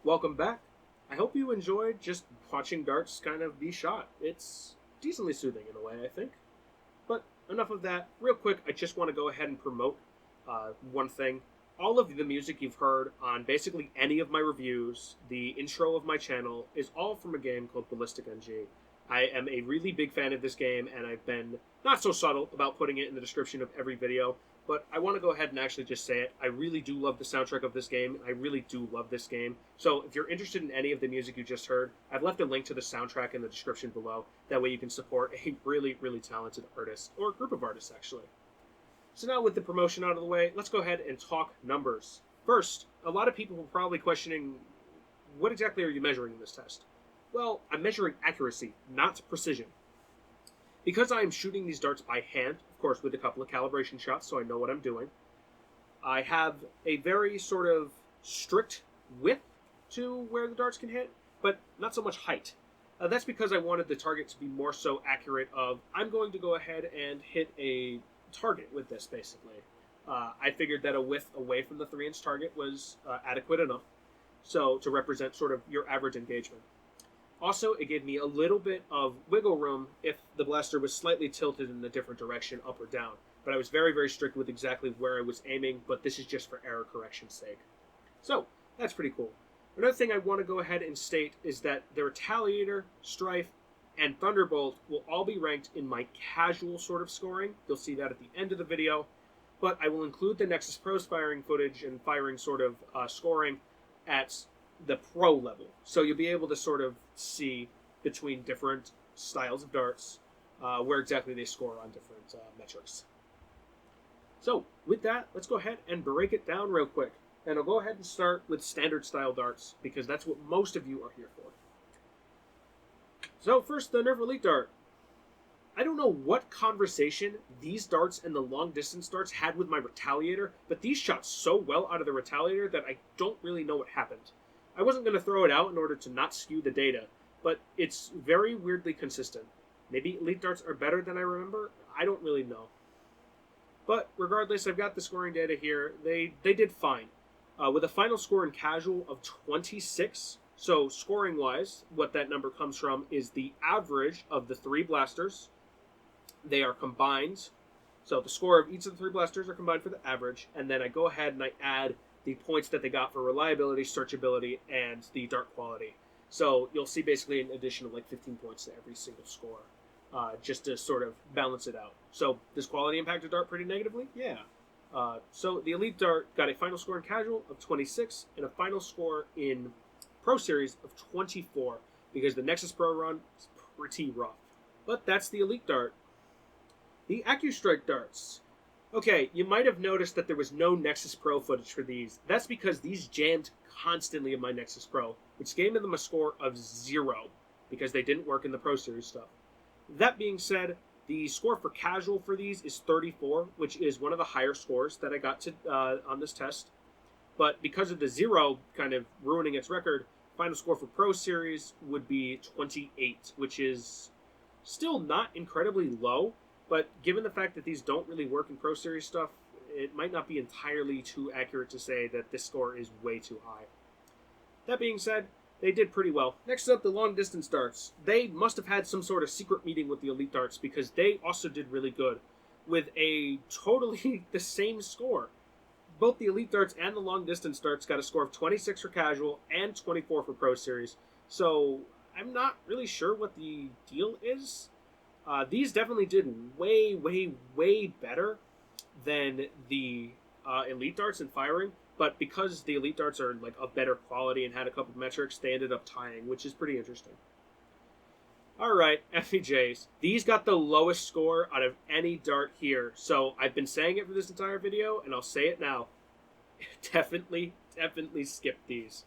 Welcome back. I hope you enjoyed just watching darts kind of be shot. It's decently soothing in a way, I think. But enough of that. Real quick, I just want to go ahead and promote one thing. All of the music you've heard on basically any of my reviews, the intro of my channel, is all from a game called Ballistic NG. I am a really big fan of this game, and I've been not so subtle about putting it in the description of every video, but I want to go ahead and actually just say it. I really do love the soundtrack of this game. I really do love this game. So if you're interested in any of the music you just heard, I've left a link to the soundtrack in the description below. That way you can support a really, really talented artist, or a group of artists, actually. So now with the promotion out of the way, let's go ahead and talk numbers. First, a lot of people were probably questioning, what exactly are you measuring in this test? Well, I'm measuring accuracy, not precision. Because I am shooting these darts by hand, of course with a couple of calibration shots so I know what I'm doing, I have a very sort of strict width to where the darts can hit, but not so much height. That's because I wanted the target to be more so accurate of, I'm going to go ahead and hit a target with this, basically. I figured that a width away from the 3-inch target was adequate enough, so to represent sort of your average engagement. Also, it gave me a little bit of wiggle room if the blaster was slightly tilted in a different direction, up or down. But I was very, very strict with exactly where I was aiming, but this is just for error correction's sake. So, that's pretty cool. Another thing I want to go ahead and state is that the Retaliator, Strife, and Thunderbolt will all be ranked in my casual sort of scoring. You'll see that at the end of the video. But I will include the Nexus Pro's firing footage and firing sort of scoring at the pro level. So you'll be able to sort of see between different styles of darts where exactly they score on different metrics. So with that, let's go ahead and break it down real quick. And I'll go ahead and start with standard style darts because that's what most of you are here for. So first, the Nerf Elite Dart. I don't know what conversation these darts and the long distance darts had with my Retaliator, but these shot so well out of the Retaliator that I don't really know what happened. I wasn't going to throw it out in order to not skew the data, but it's very weirdly consistent. Maybe Elite Darts are better than I remember? I don't really know. But regardless, I've got the scoring data here. They did fine. With a final score in casual of 26, so scoring-wise, what that number comes from is the average of the 3 blasters. They are combined. So the score of each of the 3 blasters are combined for the average, and then I go ahead and I add the points that they got for reliability, searchability, and the dart quality. So you'll see basically an addition of like 15 points to every single score, just to sort of balance it out. So does quality impact a dart pretty negatively? Yeah. So the Elite Dart got a final score in casual of 26 and a final score in Pro Series of 24 because the Nexus Pro run is pretty rough. But that's the Elite Dart. The AccuStrike darts. Okay, you might have noticed that there was no Nexus Pro footage for these. That's because these jammed constantly in my Nexus Pro, which gave them a score of 0 because they didn't work in the Pro Series stuff. That being said, the score for casual for these is 34, which is one of the higher scores that I got to on this test. But because of the 0 kind of ruining its record, final score for Pro Series would be 28, which is still not incredibly low. But given the fact that these don't really work in Pro Series stuff, it might not be entirely too accurate to say that this score is way too high. That being said, they did pretty well. Next up, the long distance darts. They must have had some sort of secret meeting with the Elite Darts because they also did really good with a totally the same score. Both the Elite Darts and the long distance darts got a score of 26 for casual and 24 for Pro Series. So I'm not really sure what the deal is. These definitely did way, way, way better than the Elite Darts in firing, but because the Elite Darts are like of better quality and had a couple metrics, they ended up tying, which is pretty interesting. Alright, FEJs. These got the lowest score out of any dart here, so I've been saying it for this entire video, and I'll say it now. Definitely skip these.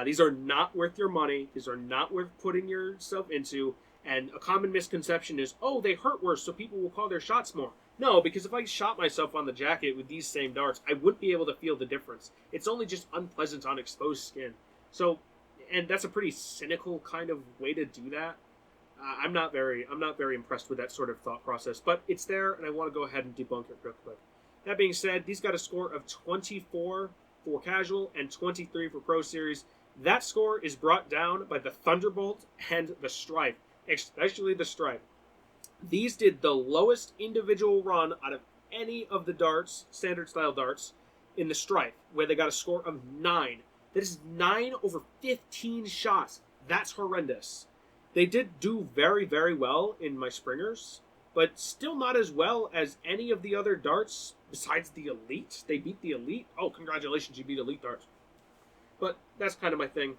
These are not worth your money. These are not worth putting yourself into. And a common misconception is, oh, they hurt worse, so people will call their shots more. No, because if I shot myself on the jacket with these same darts, I wouldn't be able to feel the difference. It's only just unpleasant on exposed skin. So, and that's a pretty cynical kind of way to do that. I'm not very impressed with that sort of thought process, but it's there, and I want to go ahead and debunk it real quick. That being said, these got a score of 24 for casual and 23 for Pro Series. That score is brought down by the Thunderbolt and the Strife, especially the Strife. These did the lowest individual run out of any of the darts, standard style darts, in the Strife, where they got a score of 9. That is 9 over 15 shots. That's horrendous. They did do very, very well in my Springers, but still not as well as any of the other darts besides the Elite. They beat the Elite. Oh, congratulations, you beat Elite darts. But that's kind of my thing.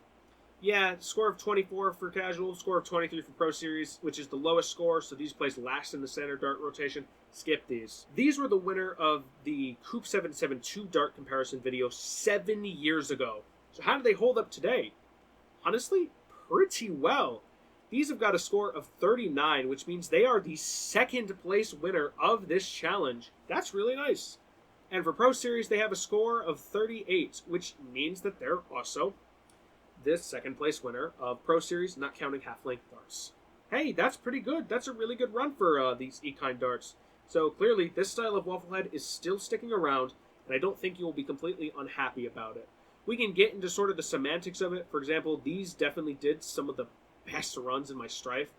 Yeah, score of 24 for casual, score of 23 for Pro Series, which is the lowest score, so these place last in the standard dart rotation. Skip these. These were the winner of the Coop 772 dart comparison video 7 years ago. So how do they hold up today? Honestly, pretty well. These have got a score of 39, which means they are the second place winner of this challenge. That's really nice. And for Pro Series, they have a score of 38, which means that they're also this second place winner of Pro Series, not counting half-length darts. Hey, that's pretty good. That's a really good run for these E-Kind darts. So clearly, this style of Wafflehead is still sticking around, and I don't think you will be completely unhappy about it. We can get into sort of the semantics of it. For example, these definitely did some of the best runs in my Strife,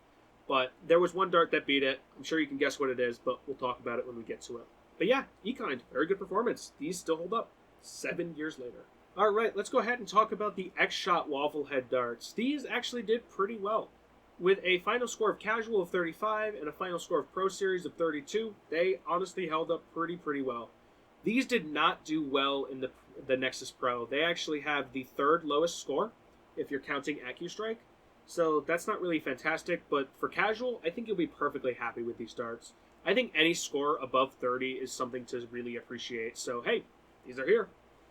but there was one dart that beat it. I'm sure you can guess what it is, but we'll talk about it when we get to it. But yeah, E-Kind, very good performance. These still hold up 7 years later. Alright, let's go ahead and talk about the X-Shot Wafflehead darts. These actually did pretty well. With a final score of casual of 35 and a final score of Pro Series of 32, they honestly held up pretty well. These did not do well in the Nexus Pro. They actually have the third lowest score, if you're counting AccuStrike. So that's not really fantastic, but for casual, I think you'll be perfectly happy with these darts. I think any score above 30 is something to really appreciate. So hey, these are here.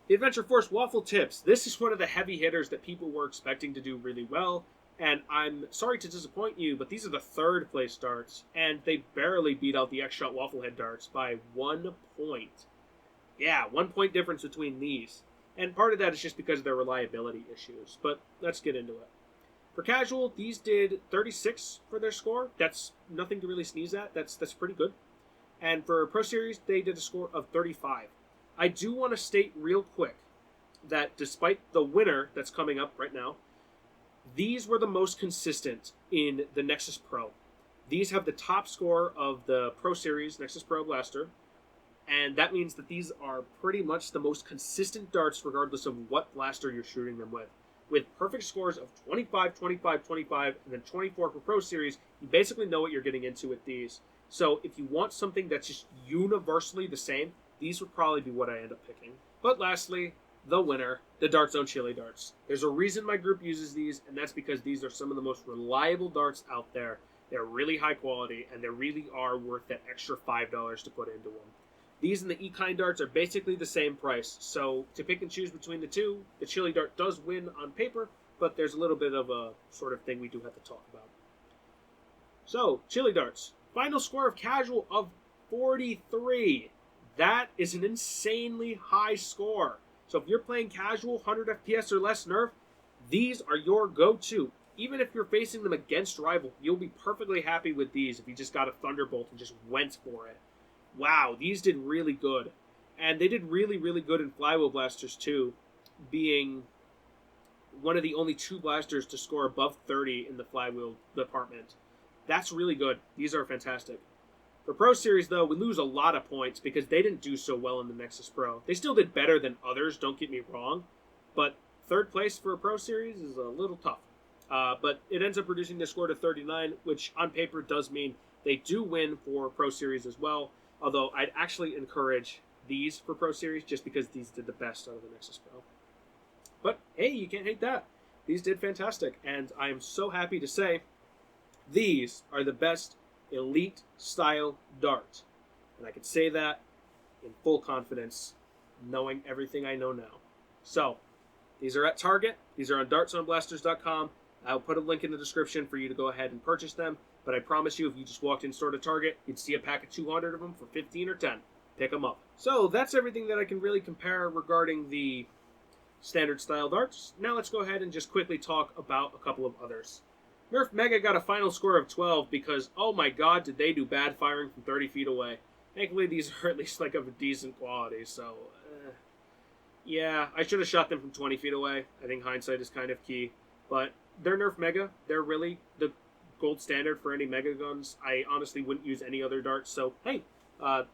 The Adventure Force Waffle Tips. This is one of the heavy hitters that people were expecting to do really well, and I'm sorry to disappoint you, but these are the third place darts, and they barely beat out the X-Shot Wafflehead darts by 1 point. Yeah, 1 point difference between these. And part of that is just because of their reliability issues, but let's get into it. For casual, these did 36 for their score. That's nothing to really sneeze at. That's pretty good. And for Pro Series, they did a score of 35. I do want to state real quick that despite the winner that's coming up right now, these were the most consistent in the Nexus Pro. These have the top score of the Pro Series Nexus Pro Blaster, and that means that these are pretty much the most consistent darts regardless of what blaster you're shooting them with perfect scores of 25, 25, 25, and then 24 for Pro Series. You basically know what you're getting into with these. So if you want something that's just universally the same, these would probably be what I end up picking. But lastly, the winner, the Dart Zone Chili darts. There's a reason my group uses these, and that's because these are some of the most reliable darts out there. They're really high quality, and they really are worth that extra $5 to put into them. These and the E-Kind darts are basically the same price, so to pick and choose between the two, the Chili dart does win on paper, but there's a little bit of a sort of thing we do have to talk about. So, Chili darts. Final score of casual of 43. That is an insanely high score. So if you're playing casual, 100 FPS or less Nerf, these are your go-to. Even if you're facing them against rival, you'll be perfectly happy with these if you just got a Thunderbolt and just went for it. Wow, these did really good. And they did really good in Flywheel Blasters too, being one of the only 2 blasters to score above 30 in the Flywheel department. That's really good. These are fantastic. For Pro Series, though, we lose a lot of points because they didn't do so well in the Nexus Pro. They still did better than others, don't get me wrong, but third place for a Pro Series is a little tough. But it ends up reducing their score to 39, which on paper does mean they do win for Pro Series as well, although I'd actually encourage these for Pro Series just because these did the best out of the Nexus Pro. But hey, you can't hate that. These did fantastic, and I am so happy to say these are the best Elite style dart. And I can say that in full confidence, knowing everything I know now. So, these are at Target. These are on dartzoneblasters.com. I'll put a link in the description for you to go ahead and purchase them. But I promise you, if you just walked in store to Target, you'd see a pack of 200 of them for 15 or 10. Pick them up. So, that's everything that I can really compare regarding the standard style darts. Now let's go ahead and just quickly talk about a couple of others. Nerf Mega got a final score of 12 because, oh my god, did they do bad firing from 30 feet away. Thankfully, these are at least like of a decent quality, so Yeah, I should have shot them from 20 feet away. I think hindsight is kind of key. But they're Nerf Mega. They're really the gold standard for any Mega guns. I honestly wouldn't use any other darts. So, hey,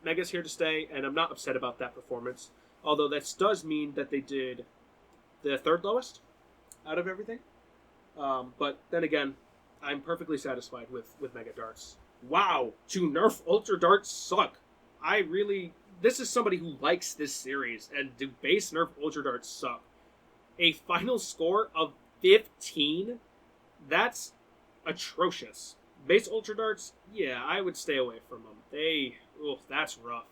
Mega's here to stay, and I'm not upset about that performance. Although that does mean that they did the third lowest out of everything. But then again, I'm perfectly satisfied with Mega Darts. Wow, to Nerf Ultra Darts suck. I really. This is somebody who likes this series, and do base Nerf Ultra Darts suck. A final score of 15? That's atrocious. Base Ultra Darts, yeah, I would stay away from them. That's rough.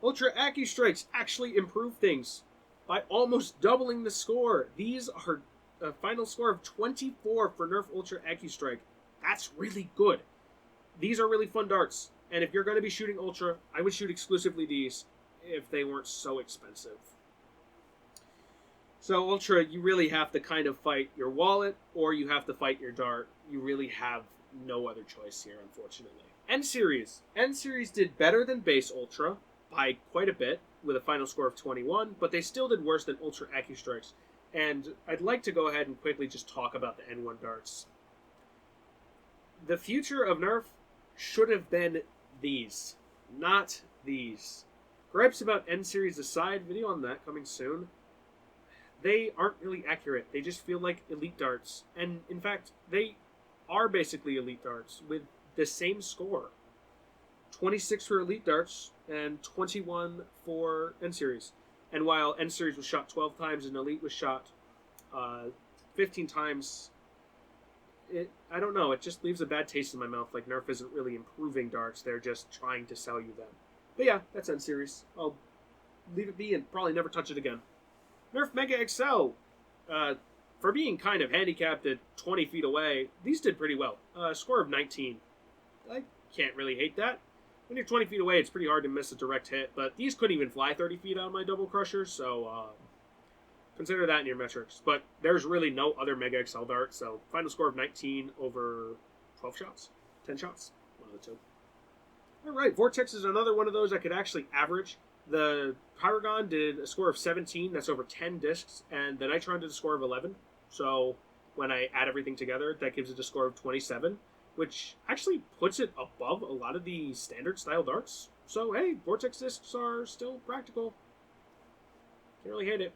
Ultra AccuStrikes actually improve things by almost doubling the score. These are a final score of 24 for Nerf Ultra AccuStrike. That's really good. These are really fun darts. And if you're going to be shooting Ultra, I would shoot exclusively these if they weren't so expensive. So Ultra, you really have to kind of fight your wallet or you have to fight your dart. You really have no other choice here, unfortunately. N-Series. N-Series did better than base Ultra by quite a bit with a final score of 21, but they still did worse than Ultra AccuStrikes. And I'd like to go ahead and quickly just talk about the N1 darts. The future of Nerf should have been these, not these. Gripes about N-Series aside, video on that coming soon. They aren't really accurate. They just feel like elite darts. And in fact, they are basically elite darts with the same score. 26 for elite darts and 21 for N-Series. And while N-Series was shot 12 times and elite was shot 15 times, I don't know, it just leaves a bad taste in my mouth. Like, Nerf isn't really improving darts, they're just trying to sell you them. But yeah, that's N-Series. I'll leave it be and probably never touch it again. Nerf Mega XL. For being kind of handicapped at 20 feet away, these did pretty well. Score of 19. I can't really hate that. When you're 20 feet away, it's pretty hard to miss a direct hit, but these couldn't even fly 30 feet out of my double crusher, so consider that in your metrics. But there's really no other Mega XL dart, so final score of 19 over 12 shots? 10 shots? One of the two. Alright, Vortex is another one of those I could actually average. The Pyragon did a score of 17, that's over 10 discs, and the Nitron did a score of 11. So when I add everything together, that gives it a score of 27, which actually puts it above a lot of the standard style darts. So hey, Vortex discs are still practical. Can't really hate it.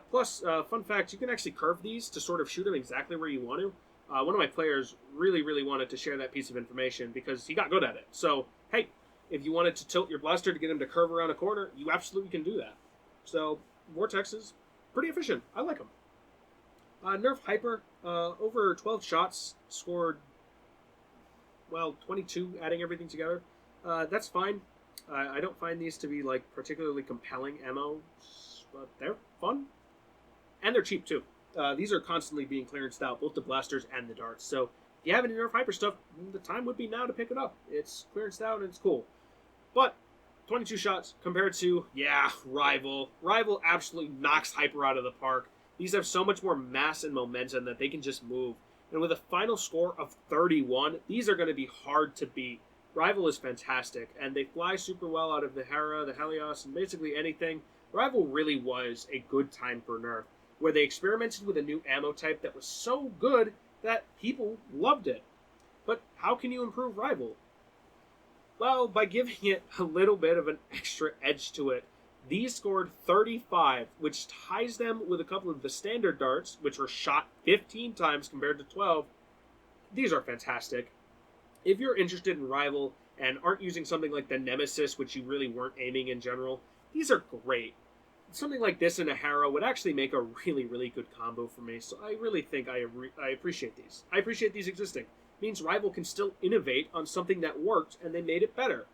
Plus, fun fact, you can actually curve these to sort of shoot them exactly where you want to. One of my players really wanted to share that piece of information because he got good at it. So, hey, if you wanted to tilt your blaster to get him to curve around a corner, you absolutely can do that. So, Vortex is pretty efficient. I like them. Nerf Hyper, over 12 shots, scored, well, 22, adding everything together. That's fine. I don't find these to be, like, particularly compelling ammo, but they're fun. And they're cheap, too. These are constantly being clearanced out, both the blasters and the darts. So, if you have any Nerf Hyper stuff, the time would be now to pick it up. It's clearanced out and it's cool. But 22 shots compared to, yeah, Rival. Rival absolutely knocks Hyper out of the park. These have so much more mass and momentum that they can just move. And with a final score of 31, these are going to be hard to beat. Rival is fantastic, and they fly super well out of the Hera, the Helios, and basically anything. Rival really was a good time for Nerf, where they experimented with a new ammo type that was so good that people loved it. But how can you improve Rival? Well, by giving it a little bit of an extra edge to it. These scored 35, which ties them with a couple of the standard darts, which were shot 15 times compared to 12. These are fantastic. If you're interested in Rival and aren't using something like the Nemesis, which you really weren't aiming in general, these are great. Something like this in a Hera would actually make a really good combo for me, so I really think I appreciate these. I appreciate these existing. It means Rival can still innovate on something that worked, and they made it better.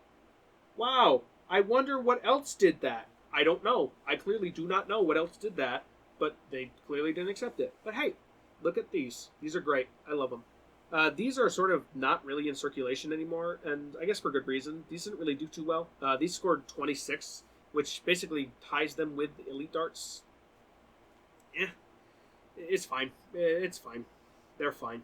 Wow, I wonder what else did that. I don't know. I clearly do not know what else did that, but they clearly didn't accept it. But hey, look at these. These are great. I love them. These are sort of not really in circulation anymore, and I guess for good reason. These didn't really do too well. These scored 26, which basically ties them with elite darts. It's fine. It's fine. They're fine.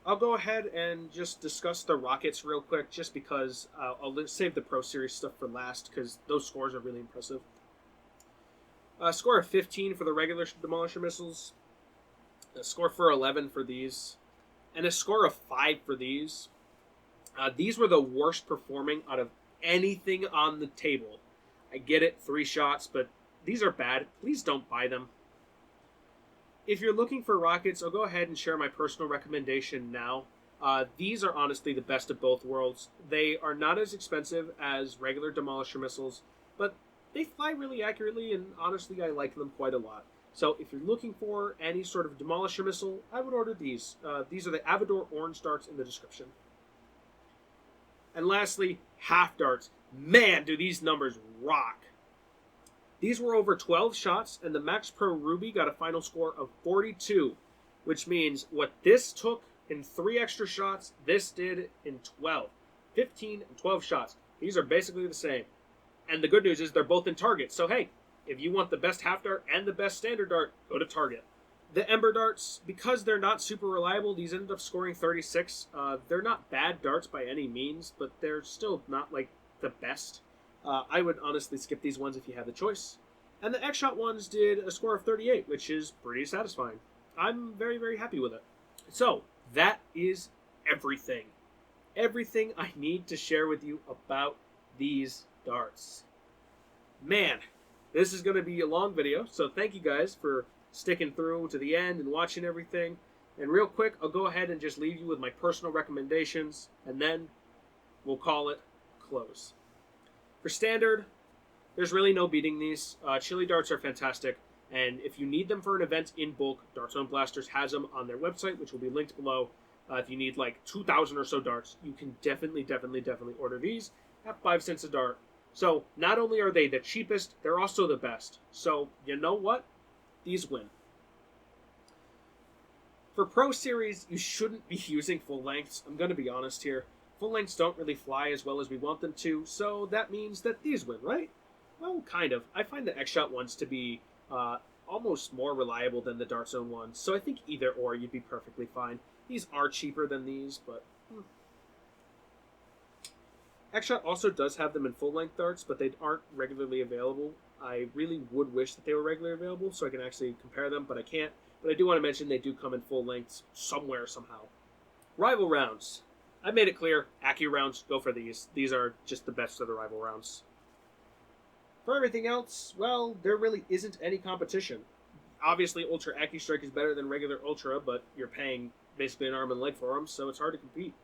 I'll go ahead and just discuss the rockets real quick, just because I'll save the Pro Series stuff for last, because those scores are really impressive. A score of 15 for the regular Demolisher missiles, a score for 11 for these, and a score of 5 for these. These were the worst performing out of anything on the table. I get it, 3 shots, but these are bad. Please don't buy them. If you're looking for rockets, I'll go ahead and share my personal recommendation now. These are honestly the best of both worlds. They are not as expensive as regular Demolisher missiles, but they fly really accurately, and honestly, I like them quite a lot. So if you're looking for any sort of Demolisher missile, I would order these. These are the Avador orange darts in the description. And lastly, half darts. Man, do these numbers rock. These were over 12 shots, and the Max Pro Ruby got a final score of 42, which means what this took in 3 extra shots, this did in 12. 15 and 12 shots. These are basically the same. And the good news is they're both in Target. So hey, if you want the best half dart and the best standard dart, go to Target. The Ember darts, because they're not super reliable, these ended up scoring 36. They're not bad darts by any means, but they're still not like the best. I would honestly skip these ones if you have the choice. And the X-Shot ones did a score of 38, which is pretty satisfying. I'm very, very happy with it. So, that is everything. Everything I need to share with you about these darts. Man, this is going to be a long video, so thank you guys for sticking through to the end and watching everything. And real quick, I'll go ahead and just leave you with my personal recommendations, and then we'll call it close. For standard, there's really no beating these. Chili darts are fantastic, and if you need them for an event in bulk, Darts on Blasters has them on their website, which will be linked below. If you need like 2,000 or so darts, you can definitely order these at 5 cents a dart. So not only are they the cheapest, they're also the best. So you know what? These win. For Pro Series, you shouldn't be using full lengths. I'm going to be honest here. Full lengths don't really fly as well as we want them to, so that means that these win, right? Well, kind of. I find the X-Shot ones to be almost more reliable than the Dart Zone ones, so I think either or you'd be perfectly fine. These are cheaper than these, but... X-Shot also does have them in full-length darts, but they aren't regularly available. I really would wish that they were regularly available so I can actually compare them, but I can't. But I do want to mention they do come in full lengths somewhere, somehow. Rival rounds. I made it clear, Accu rounds, go for these. These are just the best of the rival rounds. For everything else, well, there really isn't any competition. Obviously, Ultra Accu Strike is better than regular Ultra, but you're paying basically an arm and leg for them, so it's hard to compete.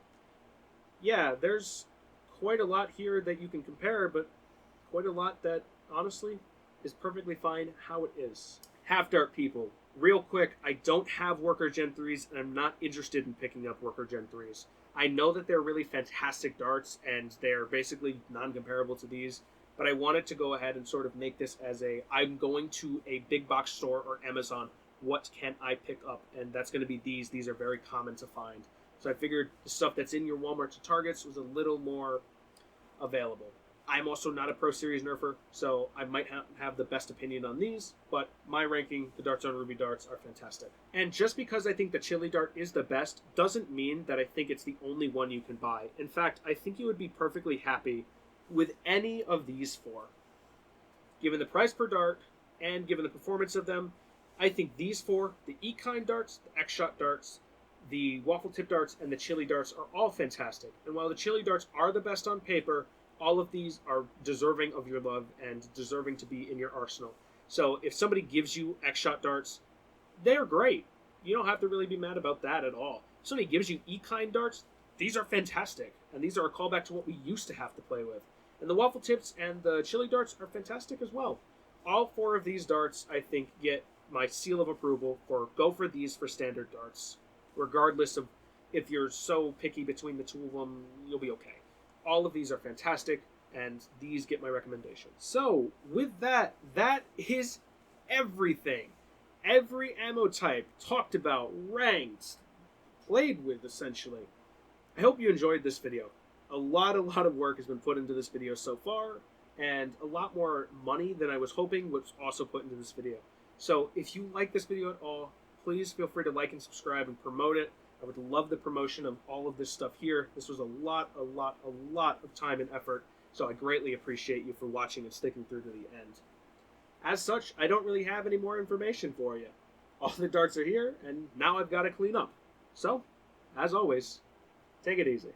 Yeah, there's quite a lot here that you can compare, but quite a lot that, honestly, is perfectly fine how it is. Half Dart people. Real quick, I don't have Worker Gen 3s, and I'm not interested in picking up Worker Gen 3s. I know that they're really fantastic darts, and they're basically non-comparable to these, but I wanted to go ahead and sort of make this as a, I'm going to a big box store or Amazon, what can I pick up? And that's going to be these. These are very common to find. So I figured the stuff that's in your Walmart to Targets was a little more available. I'm also not a Pro Series nerfer, so I might have the best opinion on these, but my ranking, the Darts on Ruby darts are fantastic. And just because I think the Chili Dart is the best, doesn't mean that I think it's the only one you can buy. In fact, I think you would be perfectly happy with any of these 4. Given the price per dart, and given the performance of them, I think these 4, the E-Kind darts, the X-Shot darts, the Waffle Tip darts, and the Chili darts are all fantastic. And while the Chili darts are the best on paper, all of these are deserving of your love and deserving to be in your arsenal. So if somebody gives you X-Shot darts, they're great. You don't have to really be mad about that at all. If somebody gives you E-Kind darts, these are fantastic. And these are a callback to what we used to have to play with. And the Waffle Tips and the Chili darts are fantastic as well. All 4 of these darts, I think, get my seal of approval for go for these for standard darts. Regardless of if you're so picky between the 2 of them, you'll be okay. All of these are fantastic, and these get my recommendation. So, with that, that is everything. Every ammo type talked about, ranked, played with, essentially. I hope you enjoyed this video. A lot of work has been put into this video so far, and a lot more money than I was hoping was also put into this video. So, if you like this video at all, please feel free to like and subscribe and promote it. I would love the promotion of all of this stuff here. This was a lot of time and effort, so I greatly appreciate you for watching and sticking through to the end. As such, I don't really have any more information for you. All the darts are here, and now I've got to clean up. So, as always, take it easy.